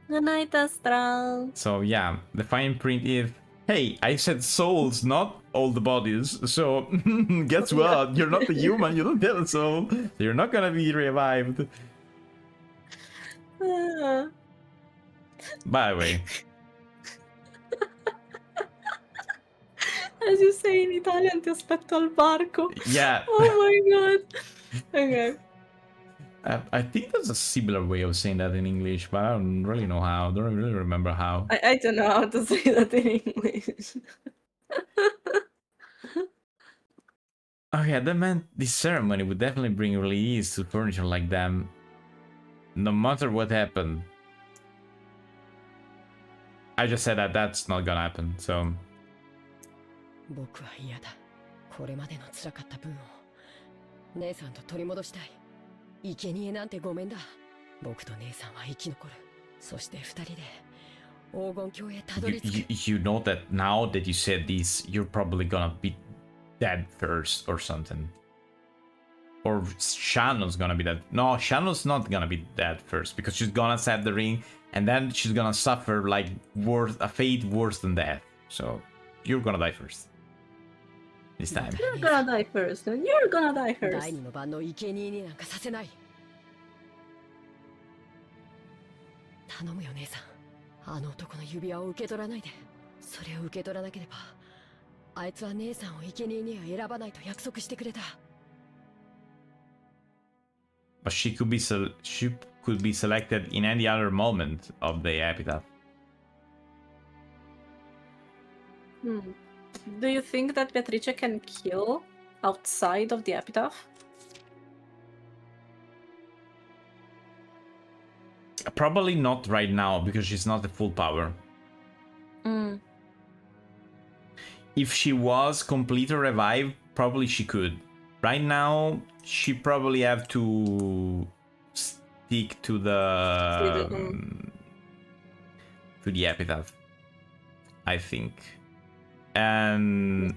Good night, Astral. So yeah, the fine print is. Hey, I said souls, not all the bodies. So guess what? You're not a human. You don't have a soul. You're not gonna be revived. By the way. As you say in Italian, ti aspetto al barco. Yeah. Oh my god. Okay. I think there's a similar way of saying that in English, but I don't really know how. I don't really remember how. I don't know how to say that in English. Okay, that meant this ceremony would definitely bring release to furniture like them, no matter what happened. I just said that that's not gonna happen, so. 僕は嫌だ。これまでの辛かった分を姉さんと取り戻したい。生贄なんてごめんだ。僕と姉さんは生き残る。そして二人で黄金鏡へたどり着く。You know that now that you said this, you're probably gonna be dead first or something. Or Shannon's gonna be dead. No, Shannon's not gonna be dead first because she's gonna set the ring and then she's gonna suffer like a fate worse than death. So you're gonna die first. This time. You're gonna die first. You're gonna die first. 第二の番の生贄になんかさせない。頼むよ姉さん。あの男の指輪を受け取らないで。それを受け取らなければ、あいつは姉さんを生贄には選ばないと約束してくれた。But she could be selected in any other moment of the epitaph. Do you think that Beatrice can kill outside of the epitaph? Probably not right now because she's not at full power. If she was completely revived, probably she could. right now she probably have to stick to the epitaph, I think. And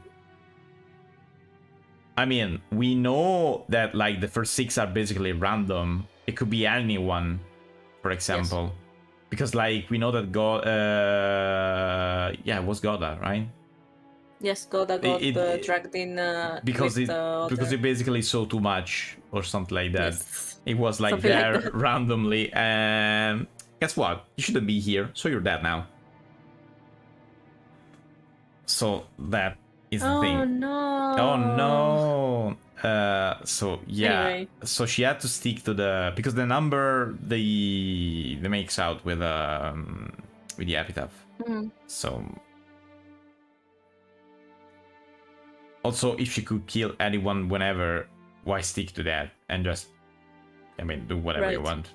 I mean, we know that like the first 6 are basically random. It could be anyone, for example. Yes. Because like we know that God it was Goda, right? Yes, Goda got dragged in because with it basically saw too much or something like that. Yes. It was like Something there like randomly, and guess what? You shouldn't be here, so you're dead now. So that is the thing. Oh no! Oh no! So yeah, Anyway. so she had to stick to because the number they makes out with the epitaph. Mm. So also, if she could kill anyone whenever, why stick to that and just, I mean, do whatever you want.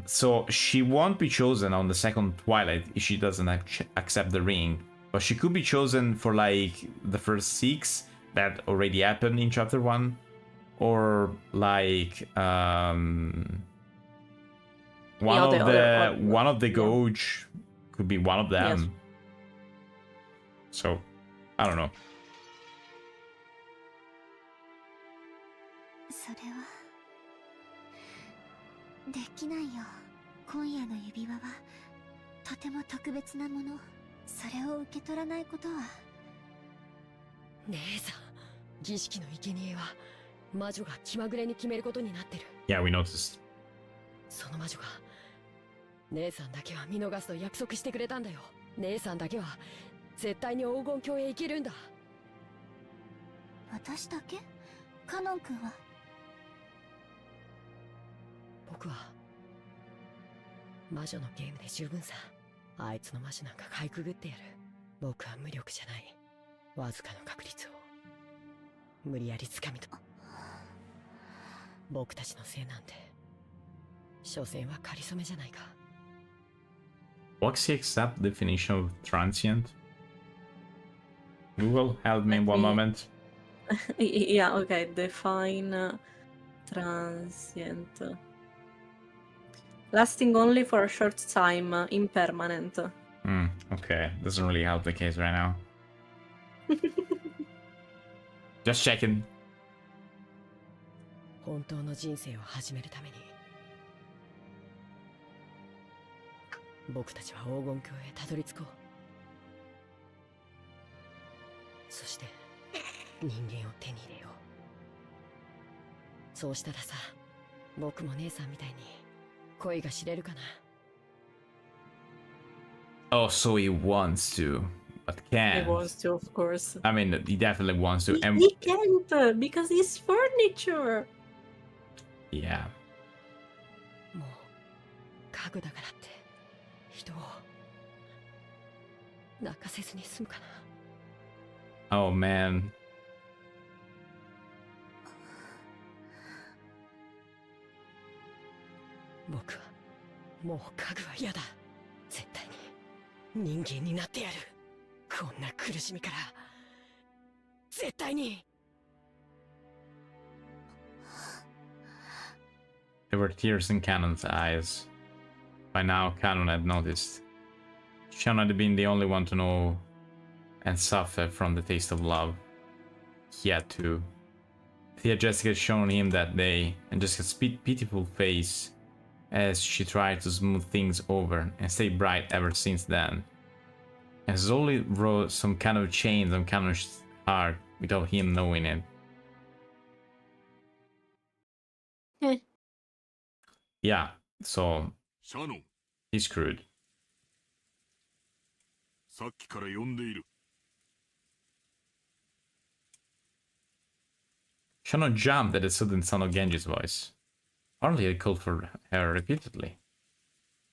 So she won't be chosen on the second Twilight if she doesn't accept the ring. But she could be chosen for like the first 6 that already happened in chapter 1. Or like one of the Gouge could be one of them. Yes. So I don't know. それはできないよ。今夜の指輪はとても特別なもの。それを受け取らないことは。姉さん、儀式の生贄は魔女が気まぐれに決めることになってる。Yeah, we noticed. その魔女が姉さんだけは見逃すと約束してくれたんだよ。姉さんだけは絶対に黄金鏡へ行けるんだ。私だけ？カノン君は？僕は魔女のゲームで十分さ。あいつの魔女なんかかいくぐってやる。僕は無力じゃない。わずかの確率を無理やり掴みと。僕たちのせいなんて所詮は仮初めじゃないか。What's the exact definition of transient? Google, help me one moment. Yeah, okay. Define transient. Lasting only for a short time, impermanent. Okay, doesn't really help the case right now. Just checking. 本当の人生を始めるために僕たちは黄金鏡へたどり着こう。そして人間を手に入れよう。そうしたらさ、僕も姉さんみたいに恋が知れるかな。Oh, so he wants to, but can't. He wants to, of course. I mean, he definitely wants to. And he can't because he's furniture. Yeah. もう家具だからって人を泣かせずに済むかな。Oh man. 僕はもう家具は嫌だ。絶対に人間になってやる。こんな苦しみから絶対に。There were tears in Canon's eyes. By now, Canon had noticed. Sean had been the only one to know and suffer from the taste of love. He had to. Jessica had shown him that day, and Jessica's pitiful face as she tried to smooth things over and stay bright ever since then. And slowly wrote some kind of chains on Canon's heart without him knowing it. Yeah, so he's screwed. さっきから呼んでいる。Shannon jumped at the sudden sound of Genji's voice. Apparently had called for her repeatedly.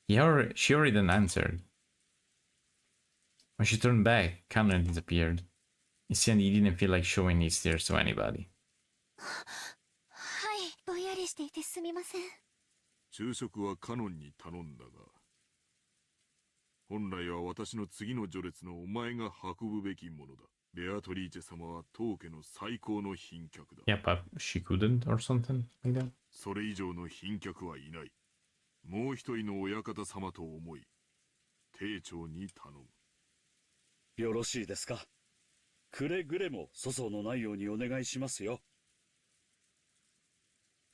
She already answered. When she turned back, Cameron disappeared. It seemed he didn't feel like showing his tears to anybody. はい、ぼんやりしていてすみません。昼食はカノンに頼んだが、本来は私の次の序列のお前が運ぶべきものだ。ベアトリーチェ様は当家の最高の賓客だ。 Yeah, but she couldn't or something like that. それ以上の賓客はいない。もう一人の親方様と思い、丁重に頼む。よろしいですか。くれぐれも粗相のないようにお願いしますよ。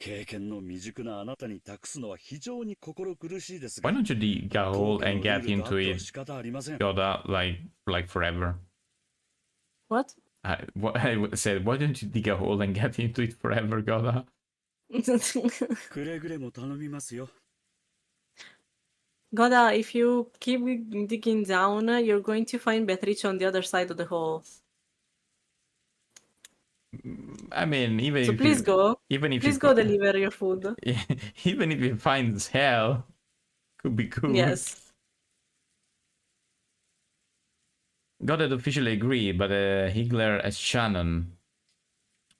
経験の未熟なあなたに託すのは非常に心苦しいですが。 Why don't you dig a hole and get into it, 仕方ありません。 Yoda, like forever? What? I said, why don't you dig a hole and get into it forever, Yoda? くれぐれも頼みますよ。 Goda, if you keep digging down, you're going to find Beatrice on the other side of the hole. I mean, even So if please you, go. even if Please you go deliver your food. even if you find hell, could be cool. Yes. Goddard officially agreed, but he glared at Shannon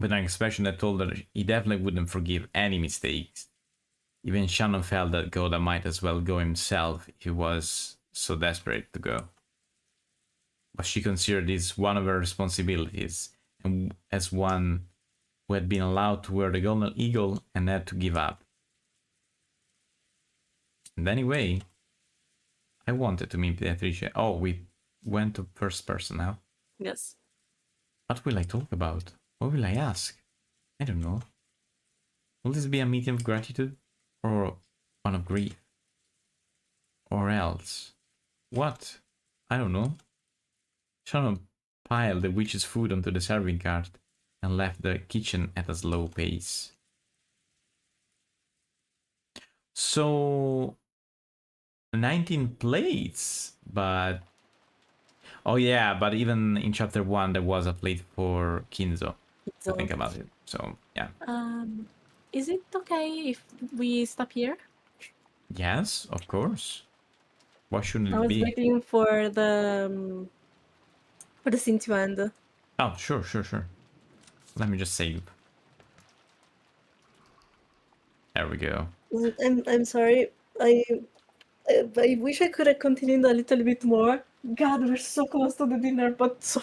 with an expression that told her he definitely wouldn't forgive any mistakes. Even Shannon felt that Goda might as well go himself if he was so desperate to go. But she considered this one of her responsibilities, and as one who had been allowed to wear the golden eagle and had to give up. And anyway, I wanted to meet Beatrice. Oh, we went to first person now. Yes. What will I talk about? What will I ask? I don't know. Will this be a meeting of gratitude? Or one of grief? Or else? What? I don't know. Shannon piled the witch's food onto the serving cart and left the kitchen at a slow pace. So 19 plates, but oh yeah, but even in chapter 1 there was a plate for Kinzo. To think about it. So yeah. Is it okay if we stop here? Yes, of course. Why shouldn't I it was be? waiting for the scene to end. Oh, sure. Let me just save. There we go. I'm sorry. I wish I could have continued a little bit more. God, we're so close to the dinner, but so.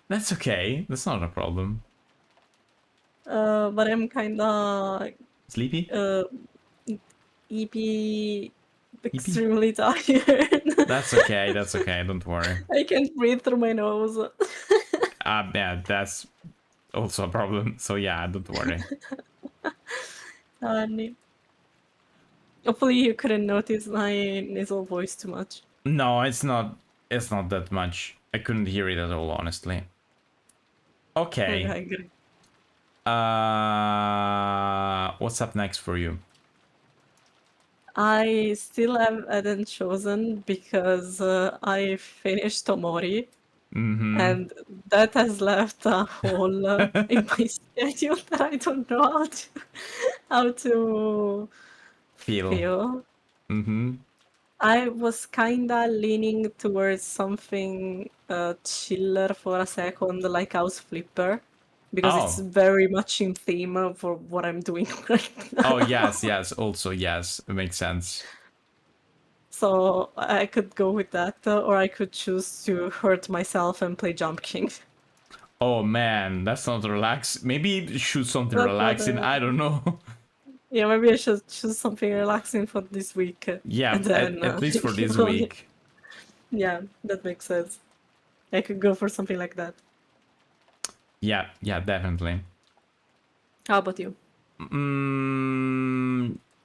That's okay. That's not a problem. But I'm kinda Sleepy? EP extremely tired. That's okay. That's okay. Don't worry. I can't breathe through my nose. Yeah, that's also a problem. So yeah, don't worry. Honey. Hopefully you couldn't notice my nasal voice too much. No, it's not. It's not that much. I couldn't hear it at all, honestly. Okay. I agree. What's up next for you? I still hadn't chosen because I finished Tomori. And that has left a hole in my schedule that I don't know how to feel. I was kinda leaning towards something chiller for a second, like House Flipper, because it's very much in theme for what I'm doing right now. Oh yes. Also yes, it makes sense. So I could go with that, or I could choose to hurt myself and play Jump King. Oh man, that's not relaxed. Maybe choose something relaxing. I don't know. Yeah, maybe I should choose something relaxing for this week. Yeah, and then, at least for this week. Yeah, that makes sense. I could go for something like that. Yeah, definitely. How about you?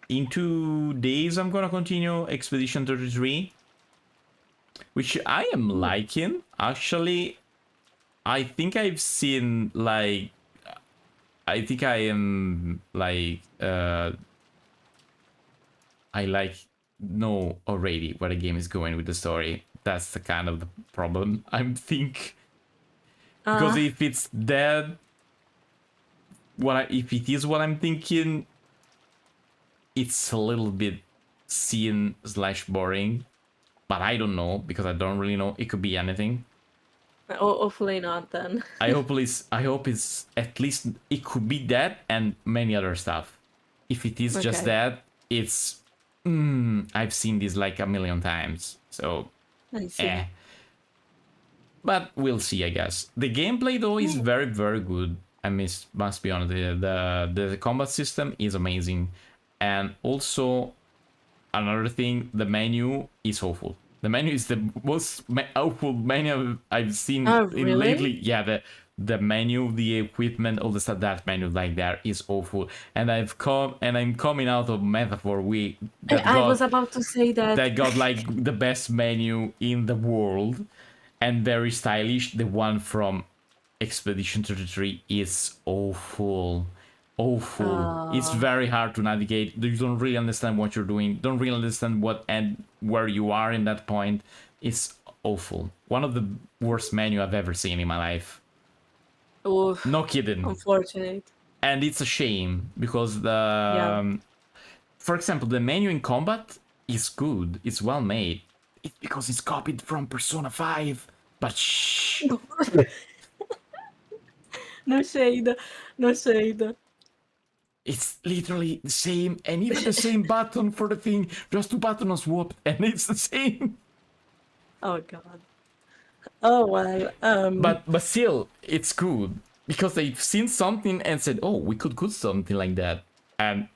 In 2 days, I'm gonna continue Expedition 33, which I am liking. Actually, I think I've seen, like, I think I am, like, I, like, know already where the game is going with the story. That's the kind of the problem, I think. Because if it's that, if it is what I'm thinking, it's a little bit scene/boring, but I don't know because I don't really know. It could be anything. Hopefully not then. I hope it's at least it could be that and many other stuff. If it is just that, it's I've seen this like a million times. So I see. But we'll see, I guess. The gameplay though is very, very good. I must be honest. The combat system is amazing, and also another thing, the menu is awful. The menu is the most awful menu I've seen in lately. Yeah, the menu, the equipment, all the stuff, that menu like that is awful. And I'm coming out of Metaphor Week. I was about to say that. That got like the best menu in the world and very stylish. The one from Expedition 33 is awful. Awful. It's very hard to navigate. You don't really understand what you're doing. Don't really understand what and where you are in that point. It's awful. One of the worst menu I've ever seen in my life. Oof, no kidding. Unfortunate. And it's a shame because the for example, the menu in combat is good. It's well made. It's because it's copied from Persona 5. But shh. No shade. No shade. It's literally the same, and even the same button for the thing. Just 2 buttons swapped, and it's the same. Oh god. Oh well. But still, it's good because they've seen something and said, "Oh, we could do something like that," and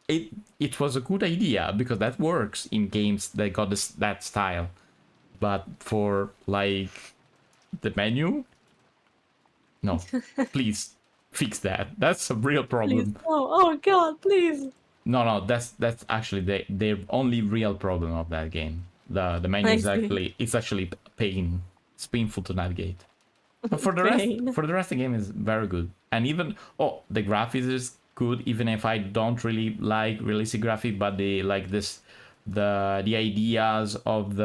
it was a good idea because that works in games that got that style. But for like the menu, no, please fix that. That's a real problem. Please. Oh god, please. No, that's actually the only real problem of that game. The menu is actually pain. It's painful to navigate. But for the rest, the game is very good. And even the graphics is good. Even if I don't really like realistic graphic, but the ideas of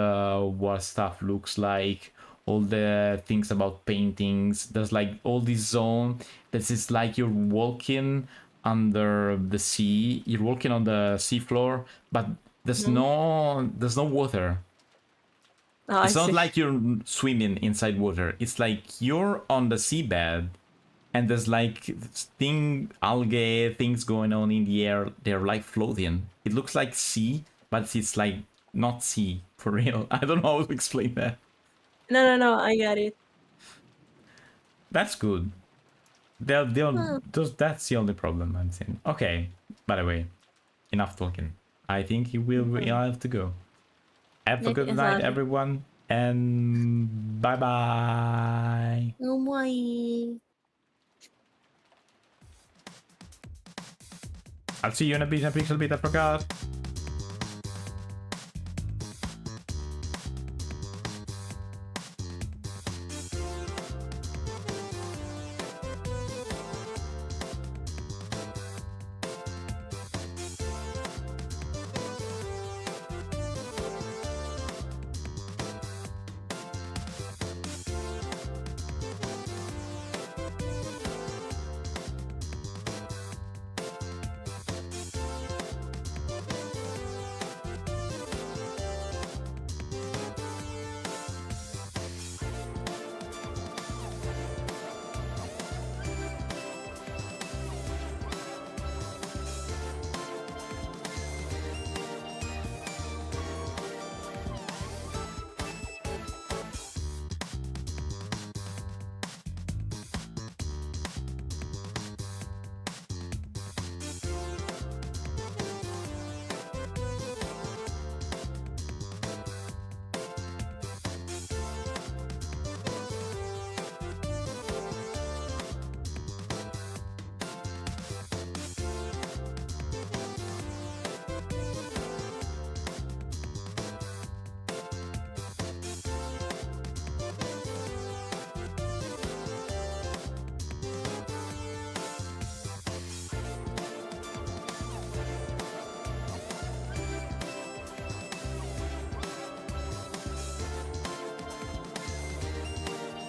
what stuff looks like, all the things about paintings. There's like all this zone that is like you're walking under the sea. You're walking on the seafloor, but there's no water. Oh, it's not like you're swimming inside water. It's like you're on the seabed, and there's like algae things going on in the air. They're like floating. It looks like sea, but it's like not sea for real. I don't know how to explain that. No, I get it. That's good. That's the only problem I'm seeing. Okay, by the way, enough talking. I think we'll have to go. Have a good night, everyone, and bye-bye. Oh my. I'll see you in a pixel beta podcast.